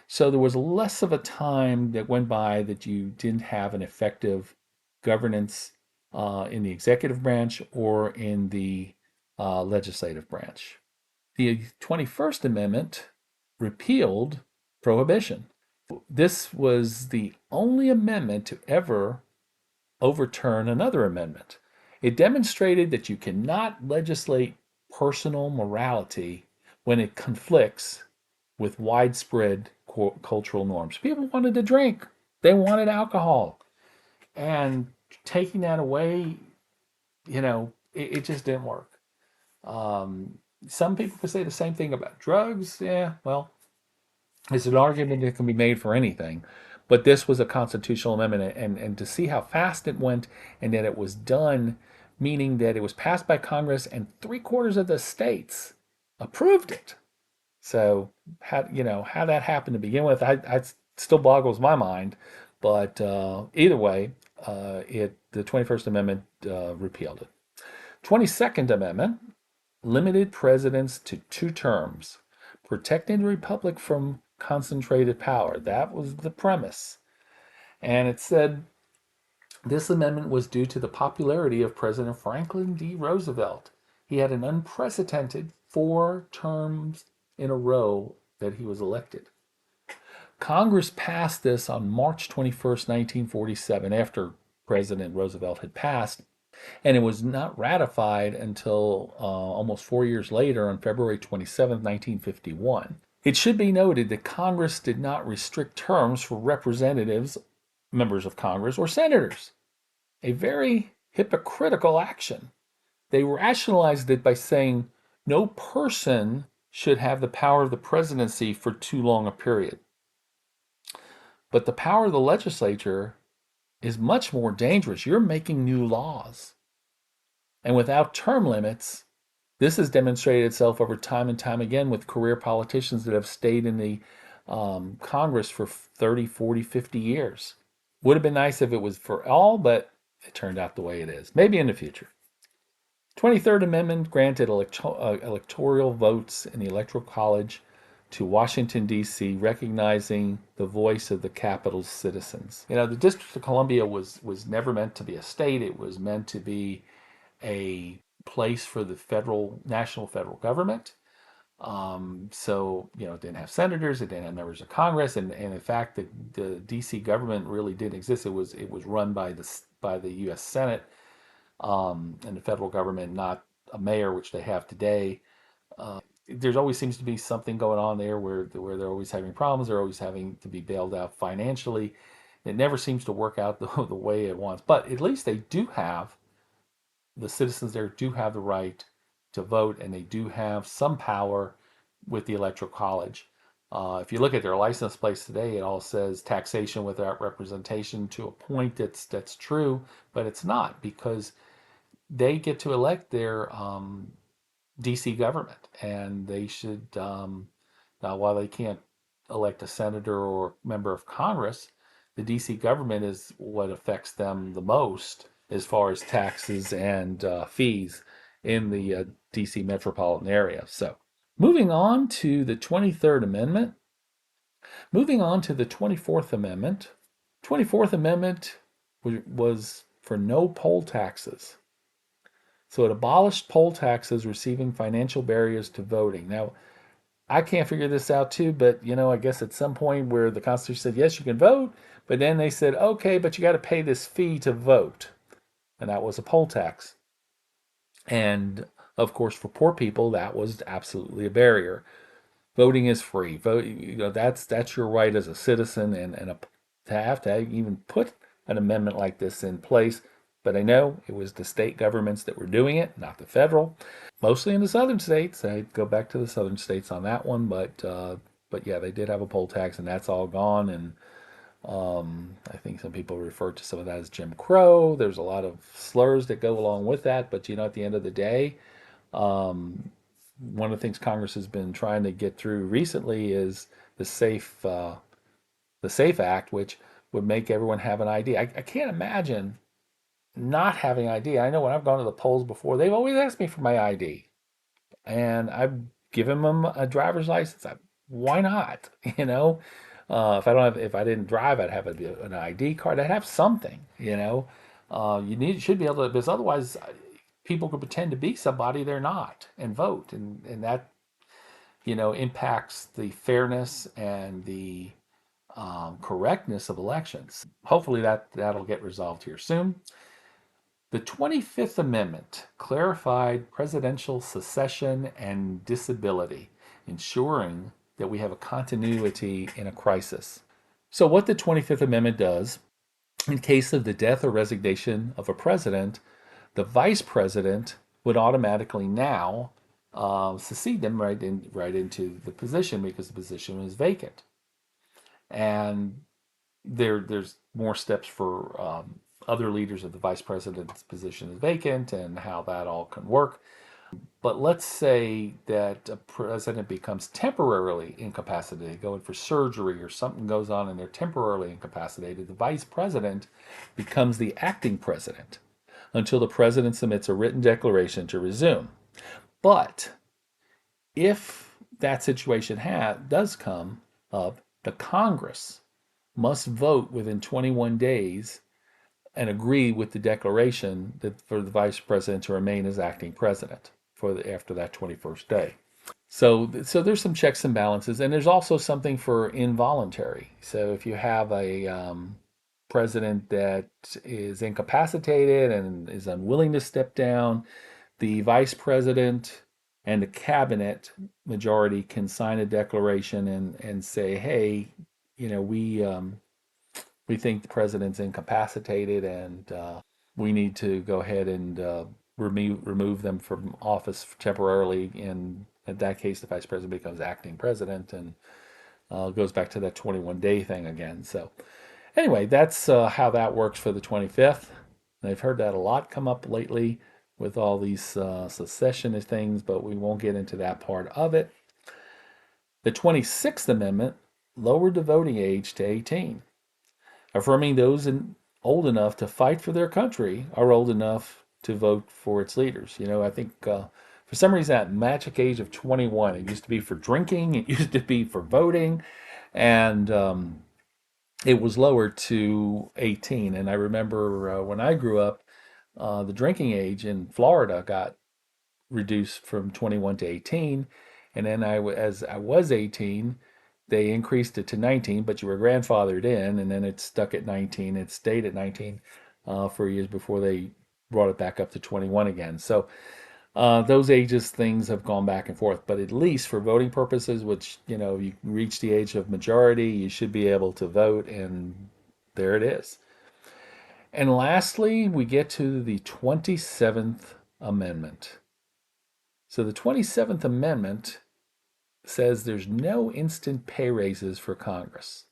So there was less of a time that went by that you didn't have an effective governance in the executive branch or in the legislative branch. The 21st Amendment repealed prohibition. This was the only amendment to ever overturn another amendment. It demonstrated that you cannot legislate personal morality when it conflicts with widespread cultural norms. People wanted to drink, they wanted alcohol. And taking that away, it just didn't work. Some people could say the same thing about drugs. Yeah, well, it's an argument that can be made for anything. But this was a constitutional amendment, and to see how fast it went and that it was done, meaning that it was passed by Congress and three-quarters of the states approved it. So how that happened to begin with, I still boggles my mind. But either way, the 21st Amendment repealed it. 22nd Amendment limited presidents to 2 terms, protecting the republic from concentrated power. That was the premise. And it said this amendment was due to the popularity of President Franklin D. Roosevelt. He had an unprecedented 4 terms in a row that he was elected. Congress passed this on March 21st, 1947, after President Roosevelt had passed, and it was not ratified until almost 4 years later on February 27, 1951. It should be noted that Congress did not restrict terms for representatives, members of Congress, or senators. A very hypocritical action. They rationalized it by saying no person should have the power of the presidency for too long a period. But the power of the legislature is much more dangerous. You're making new laws. And without term limits, this has demonstrated itself over time and time again with career politicians that have stayed in the Congress for 30, 40, 50 years. Would have been nice if it was for all, but it turned out the way it is. Maybe in the future. 23rd Amendment granted electoral votes in the Electoral College to Washington, D.C., recognizing the voice of the capital's citizens. The District of Columbia was never meant to be a state. It was meant to be a place for the national federal government. It didn't have senators, it didn't have members of Congress, and in fact, the D.C. government really didn't exist. It was run by the U.S. Senate and the federal government, not a mayor, which they have today. There's always seems to be something going on there where they're always having problems. They're always having to be bailed out financially. It never seems to work out the way it wants. But at least the citizens there do have the right to vote, and they do have some power with the electoral college. If you look at their license plates today, it all says taxation without representation. To a point, that's true, but it's not, because they get to elect their DC government, and they should. Now, while they can't elect a senator or member of Congress, the DC government is what affects them the most as far as taxes and fees in the DC metropolitan area. So, moving on to the 23rd Amendment, moving on to the 24th Amendment. 24th Amendment was for no poll taxes. So it abolished poll taxes, receiving financial barriers to voting. Now, I can't figure this out too, but I guess at some point where the Constitution said, yes, you can vote, but then they said, okay, but you got to pay this fee to vote. And that was a poll tax. And of course, for poor people, that was absolutely a barrier. Voting is free. That's your right as a citizen, and to have to even put an amendment like this in place. But I know it was the state governments that were doing it, not the federal. Mostly in the southern states. I go back to the southern states on that one, but yeah, they did have a poll tax, and that's all gone. And I think some people refer to some of that as Jim Crow. There's a lot of slurs that go along with that, but at the end of the day, um, one of the things Congress has been trying to get through recently is the Safe Act, which would make everyone have an ID. I can't imagine not having ID. I know when I've gone to the polls before, they've always asked me for my ID, and I've given them a driver's license. Why not? If I didn't drive, I'd have an ID card. I'd have something. Should be able to, because otherwise, people could pretend to be somebody they're not and vote, and that impacts the fairness and the correctness of elections. Hopefully that'll get resolved here soon. The 25th Amendment clarified presidential succession and disability, ensuring that we have a continuity in a crisis. So, what the 25th Amendment does, in case of the death or resignation of a president, the vice president would automatically now succeed them right into the position, because the position is vacant. And there's more steps for other leaders of the vice president's position is vacant and how that all can work. But let's say that a president becomes temporarily incapacitated, going for surgery or something goes on and they're temporarily incapacitated. The vice president becomes the acting president until the president submits a written declaration to resume. But if that situation does come up, the Congress must vote within 21 days and agree with the declaration that for the vice president to remain as acting president after that 21st day. So there's some checks and balances, and there's also something for involuntary. So if you have a president that is incapacitated and is unwilling to step down, the vice president and the cabinet majority can sign a declaration and say, hey, we think the president's incapacitated, and we need to go ahead and remove them from office temporarily. In that case, the vice president becomes acting president, and goes back to that 21-day thing again. So anyway, that's how that works for the 25th. And I've heard that a lot come up lately with all these secessionist things, but we won't get into that part of it. The 26th Amendment lowered the voting age to 18, affirming those old enough to fight for their country are old enough to vote for its leaders. I think For some reason, that magic age of 21, it used to be for drinking, it used to be for voting, and it was lowered to 18. And I remember when I grew up, the drinking age in Florida got reduced from 21 to 18. And then as I was 18, they increased it to 19, but you were grandfathered in, and then it stuck at 19. It stayed at 19 for years before they brought it back up to 21 again. So those ages things have gone back and forth, but at least for voting purposes, which you reach the age of majority, you should be able to vote, and there it is. And lastly, we get to the 27th Amendment. So the 27th Amendment says there's no instant pay raises for Congress.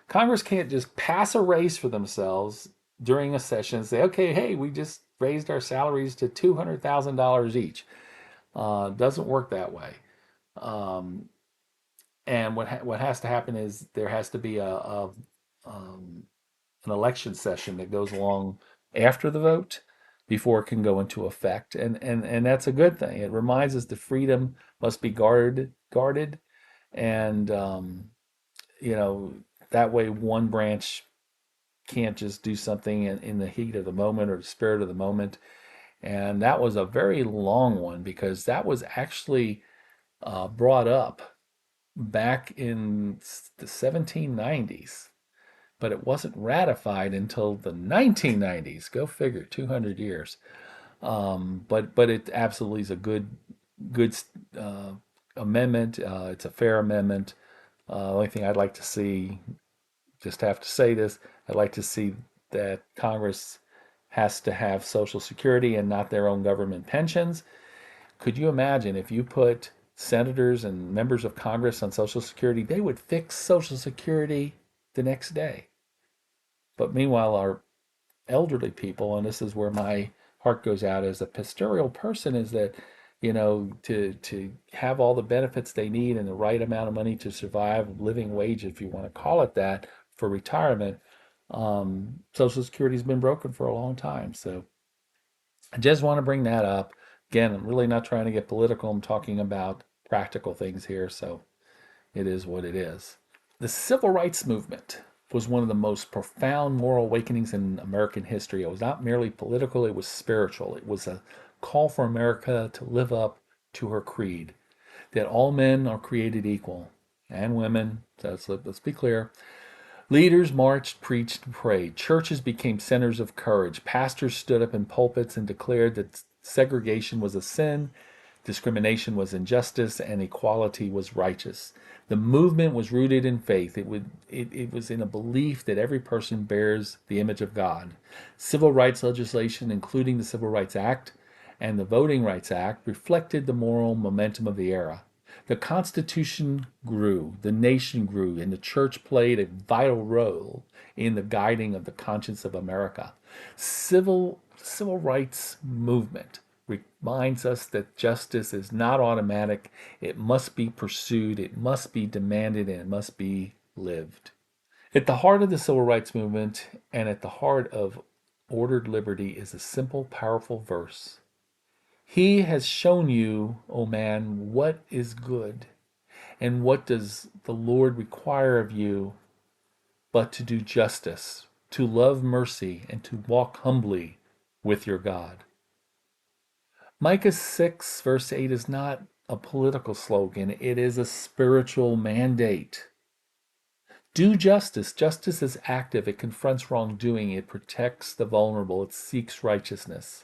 Congress can't just pass a raise for themselves during a session and say, okay, hey, we just raised our salaries to $200,000 each. Doesn't work that way. Um, and what has to happen is there has to be an election session that goes along after the vote before it can go into effect. And that's a good thing. It reminds us that freedom must be guarded, and you know that way one branch can't just do something in the heat of the moment or the spirit of the moment. And that was a very long one because that was actually brought up back in the 1790s, but it wasn't ratified until the 1990s. Go figure, 200 years. But it absolutely is a good uh, amendment. It's a fair amendment. The only thing I'd like to see, just have to say this, I'd like to see that Congress has to have Social Security and not their own government pensions. Could you imagine if you put senators and members of Congress on Social Security? They would fix Social Security the next day. But meanwhile, our elderly people, and this is where my heart goes out as a pastoral person, is that to have all the benefits they need and the right amount of money to survive, living wage, if you want to call it that, for retirement. Social Security's been broken for a long time, so I just want to bring that up. Again, I'm really not trying to get political. I'm talking about practical things here, so it is what it is. The civil rights movement was one of the most profound moral awakenings in American history. It was not merely political, it was spiritual. It was a call for America to live up to her creed that all men are created equal, and women. So let's be clear. Leaders marched, preached, and prayed. Churches became centers of courage. Pastors stood up in pulpits and declared that segregation was a sin, discrimination was injustice, and equality was righteous. The movement was rooted in faith. It was in a belief that every person bears the image of God. Civil rights legislation, including the Civil Rights Act and the Voting Rights Act, reflected the moral momentum of the era. The Constitution grew, the nation grew, and the church played a vital role in the guiding of the conscience of America. Civil rights movement reminds us that justice is not automatic. It must be pursued, it must be demanded, and it must be lived. At the heart of the civil rights movement and at the heart of ordered liberty is a simple, powerful verse. He has shown you, O man, what is good, and what does the Lord require of you but to do justice, to love mercy, and to walk humbly with your God. Micah 6, verse 8 is not a political slogan, it is a spiritual mandate. Do justice. Justice is active, it confronts wrongdoing, it protects the vulnerable, it seeks righteousness.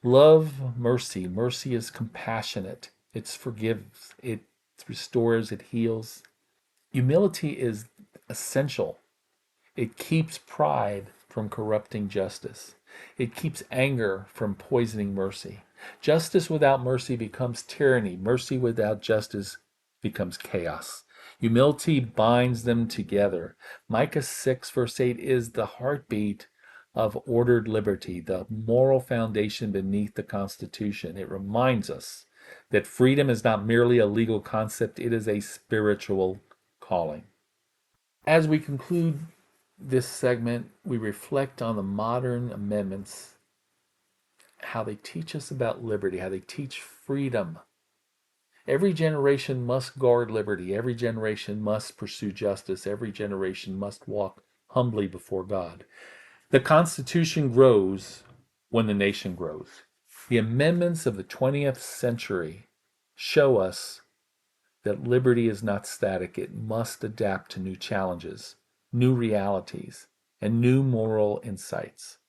Love mercy. Mercy is compassionate. It forgives. It restores. It heals. Humility is essential. It keeps pride from corrupting justice. It keeps anger from poisoning mercy. Justice without mercy becomes tyranny. Mercy without justice becomes chaos. Humility binds them together. Micah 6, verse 8 is the heartbeat of ordered liberty, the moral foundation beneath the Constitution. It reminds us that freedom is not merely a legal concept, it is a spiritual calling. As we conclude this segment, we reflect on the modern amendments how they teach us about liberty, how they teach freedom. Every generation must guard liberty. Every generation must pursue justice. Every generation must walk humbly before God. The Constitution grows when the nation grows. The amendments of the 20th century show us that liberty is not static. It must adapt to new challenges, new realities, and new moral insights.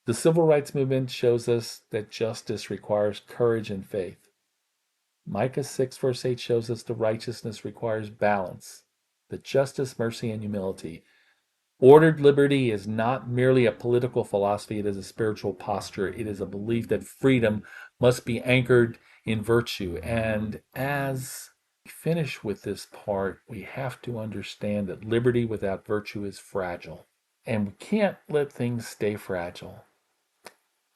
The civil rights movement shows us that justice requires courage and faith. Micah 6, verse 8 shows us the righteousness requires balance, that justice, mercy, and humility. Ordered liberty is not merely a political philosophy, it is a spiritual posture. It is a belief that freedom must be anchored in virtue. And as we finish with this part, we have to understand that liberty without virtue is fragile. And we can't let things stay fragile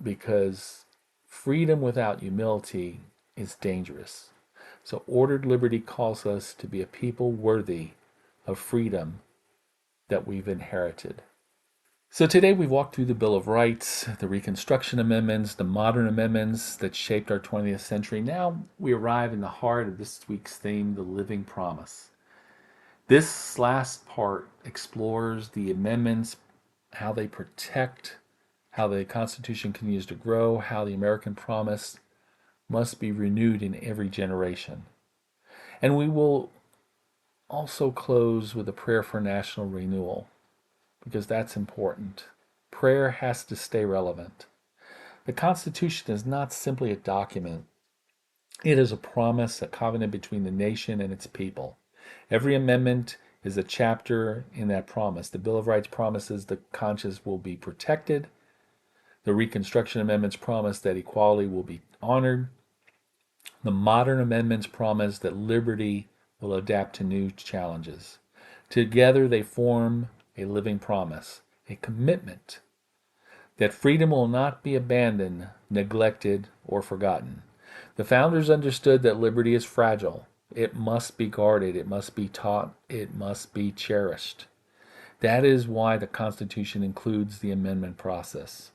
because freedom without humility is dangerous. So ordered liberty calls us to be a people worthy of freedom that we've inherited. So today we walked through the Bill of Rights, the Reconstruction amendments, the modern amendments that shaped our 20th century. Now we arrive in the heart of this week's theme, the living promise. This last part explores the amendments, how they protect, how the Constitution continues to grow, how the American promise must be renewed in every generation. And we will also close with a prayer for national renewal, because that's important. Prayer has to stay relevant. The Constitution is not simply a document. It is a promise, a covenant between the nation and its people. Every amendment is a chapter in that promise. The Bill of Rights promises the conscience will be protected. The Reconstruction amendments promise that equality will be honored. The modern amendments promise that liberty will adapt to new challenges. Together they form a living promise, a commitment that freedom will not be abandoned, neglected, or forgotten. The founders understood that liberty is fragile. It must be guarded, it must be taught, it must be cherished. That is why the Constitution includes the amendment process.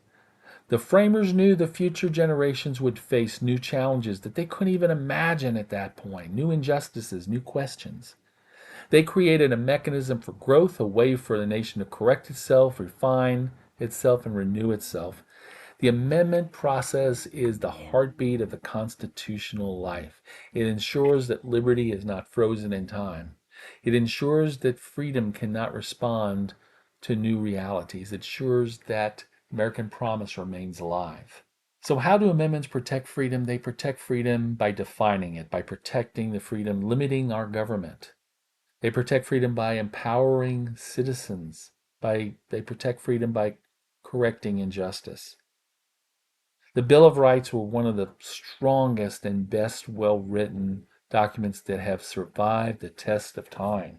The framers knew the future generations would face new challenges that they couldn't even imagine at that point, new injustices, new questions. They created a mechanism for growth, a way for the nation to correct itself, refine itself, and renew itself. The amendment process is the heartbeat of the constitutional life. It ensures that liberty is not frozen in time. It ensures that freedom cannot respond to new realities. It ensures that American promise remains alive. So how do amendments protect freedom? They protect freedom by defining it, by protecting the freedom, limiting our government. They protect freedom by empowering citizens. They protect freedom by correcting injustice. The Bill of Rights were one of the strongest and best well-written documents that have survived the test of time.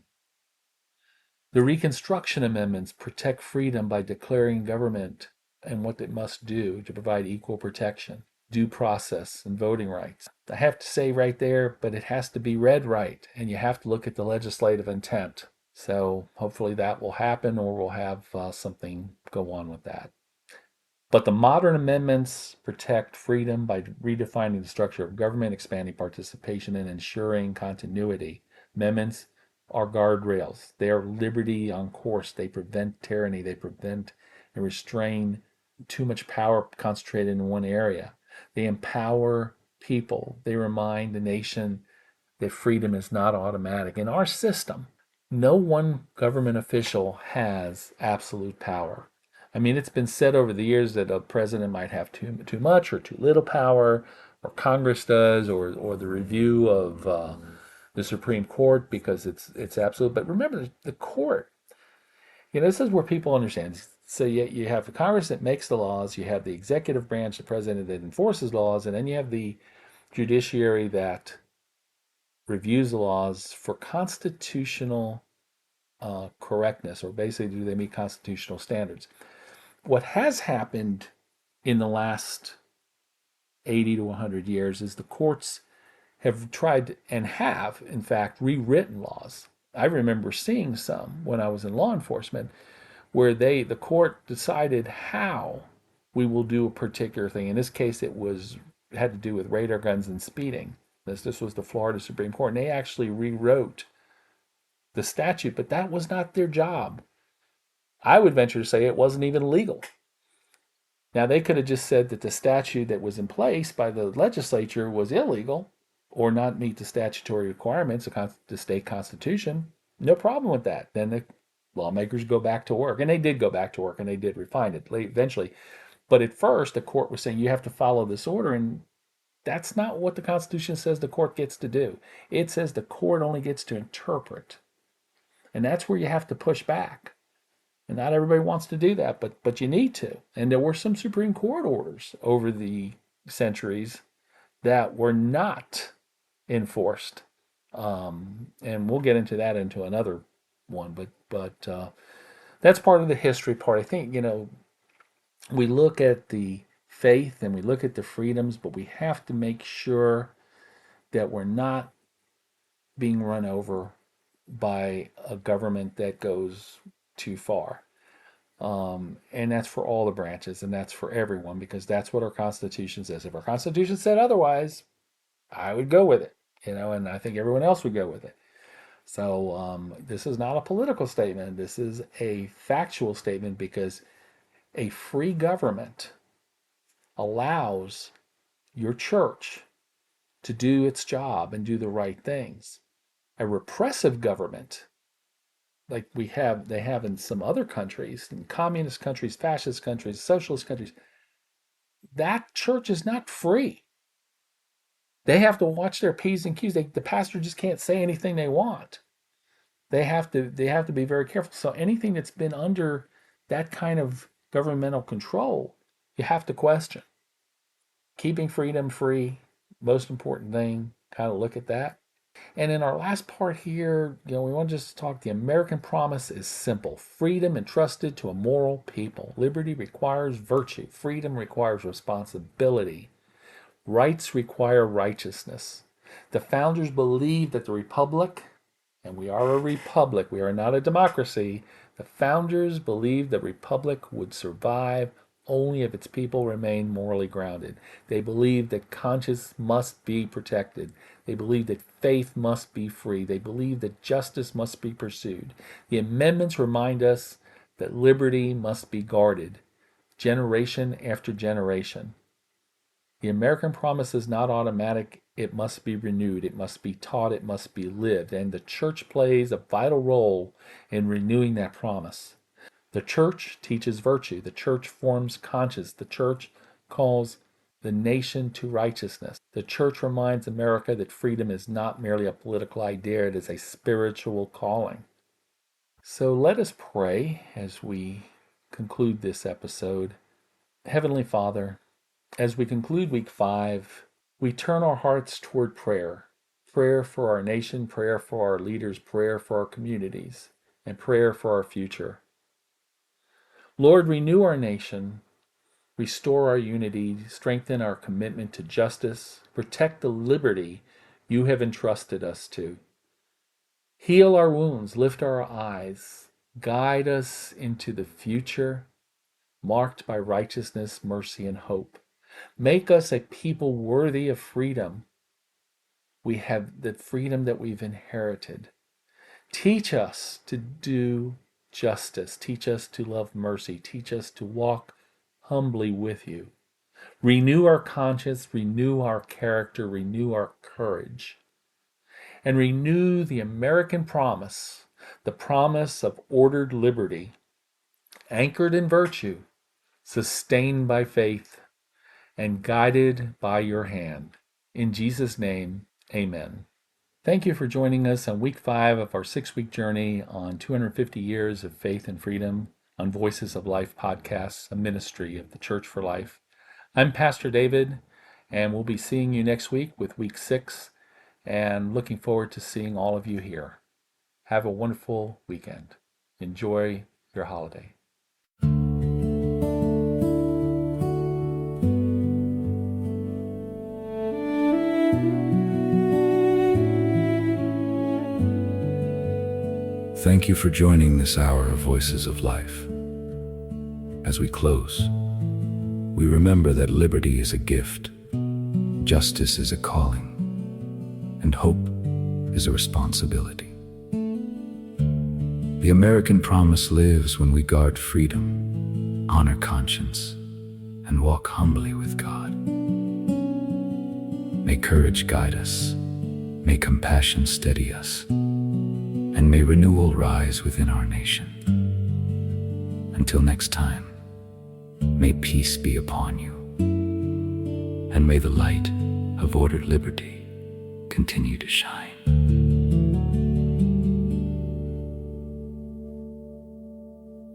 The Reconstruction amendments protect freedom by declaring government and what it must do to provide equal protection, due process, and voting rights. I have to say right there, but it has to be read right, and you have to look at the legislative intent. So hopefully that will happen, or we'll have something go on with that. But the modern amendments protect freedom by redefining the structure of government, expanding participation, and ensuring continuity. Amendments are guardrails. They are liberty on course. They prevent tyranny. They prevent and restrain too much power concentrated in one area. They empower people. They remind the nation that freedom is not automatic. In our system, no one government official has absolute power. I mean, it's been said over the years that a president might have too much or too little power, or Congress does, or the review of the Supreme Court because it's absolute. But remember, the court, this is where people understand. So you have the Congress that makes the laws, you have the executive branch, the president that enforces laws, and then you have the judiciary that reviews the laws for constitutional correctness, or basically, do they meet constitutional standards? What has happened in the last 80 to 100 years is the courts have tried and have, in fact, rewritten laws. I remember seeing some when I was in law enforcement where the court decided how we will do a particular thing. In this case, had to do with radar guns and speeding. This was the Florida Supreme Court, and they actually rewrote the statute, but that was not their job. I would venture to say it wasn't even legal. Now, they could have just said that the statute that was in place by the legislature was illegal or not meet the statutory requirements of the state constitution. No problem with that. Then the lawmakers go back to work. And they did go back to work, and they did refine it eventually. But at first, the court was saying you have to follow this order, and that's not what the Constitution says the court gets to do. It says the court only gets to interpret. And that's where you have to push back. And not everybody wants to do that, but you need to. And there were some Supreme Court orders over the centuries that were not enforced. And we'll get into that into another one. But that's part of the history part. I think, we look at the faith and we look at the freedoms, but we have to make sure that we're not being run over by a government that goes too far. And that's for all the branches, and that's for everyone, because that's what our Constitution says. If our Constitution said otherwise, I would go with it, and I think everyone else would go with it. So this is not a political statement. This is a factual statement, because a free government allows your church to do its job and do the right things. A repressive government, like they have in some other countries, in communist countries, fascist countries, socialist countries, that church is not free. They have to watch their P's and Q's. The pastor just can't say anything they want. They have to be very careful. So anything that's been under that kind of governmental control, you have to question. Keeping freedom free, most important thing, kind of look at that. And in our last part here, we want to just talk, the American promise is simple. Freedom entrusted to a moral people. Liberty requires virtue. Freedom requires responsibility. Rights require righteousness. The founders believed that the republic, and we are a republic, we are not a democracy. The founders believed the republic would survive only if its people remain morally grounded. They believed that conscience must be protected. They believed that faith must be free. They believed that justice must be pursued. The amendments remind us that liberty must be guarded, generation after generation. The American promise is not automatic. It must be renewed. It must be taught. It must be lived. And the church plays a vital role in renewing that promise. The church teaches virtue. The church forms conscience. The church calls the nation to righteousness. The church reminds America that freedom is not merely a political idea, it is a spiritual calling. So let us pray as we conclude this episode. Heavenly Father, as we conclude week 5, we turn our hearts toward prayer. Prayer for our nation, prayer for our leaders, prayer for our communities, and prayer for our future. Lord, renew our nation, restore our unity, strengthen our commitment to justice, protect the liberty you have entrusted us to. Heal our wounds, lift our eyes, guide us into the future, marked by righteousness, mercy, and hope. Make us a people worthy of freedom. We have the freedom that we've inherited. Teach us to do justice. Teach us to love mercy. Teach us to walk humbly with you. Renew our conscience, renew our character, renew our courage, and renew the American promise, the promise of ordered liberty, anchored in virtue, sustained by faith, and guided by your hand. In Jesus' name, amen. Thank you for joining us on week 5 of our 6-week journey on 250 years of faith and freedom on Voices of Life podcasts, a ministry of the Church for Life. I'm Pastor David, and we'll be seeing you next week with week 6, and looking forward to seeing all of you here. Have a wonderful weekend. Enjoy your holiday. Thank you for joining this hour of Voices of Life. As we close, we remember that liberty is a gift, justice is a calling, and hope is a responsibility. The American promise lives when we guard freedom, honor conscience, and walk humbly with God. May courage guide us, may compassion steady us, and may renewal rise within our nation. Until next time, may peace be upon you, and may the light of ordered liberty continue to shine.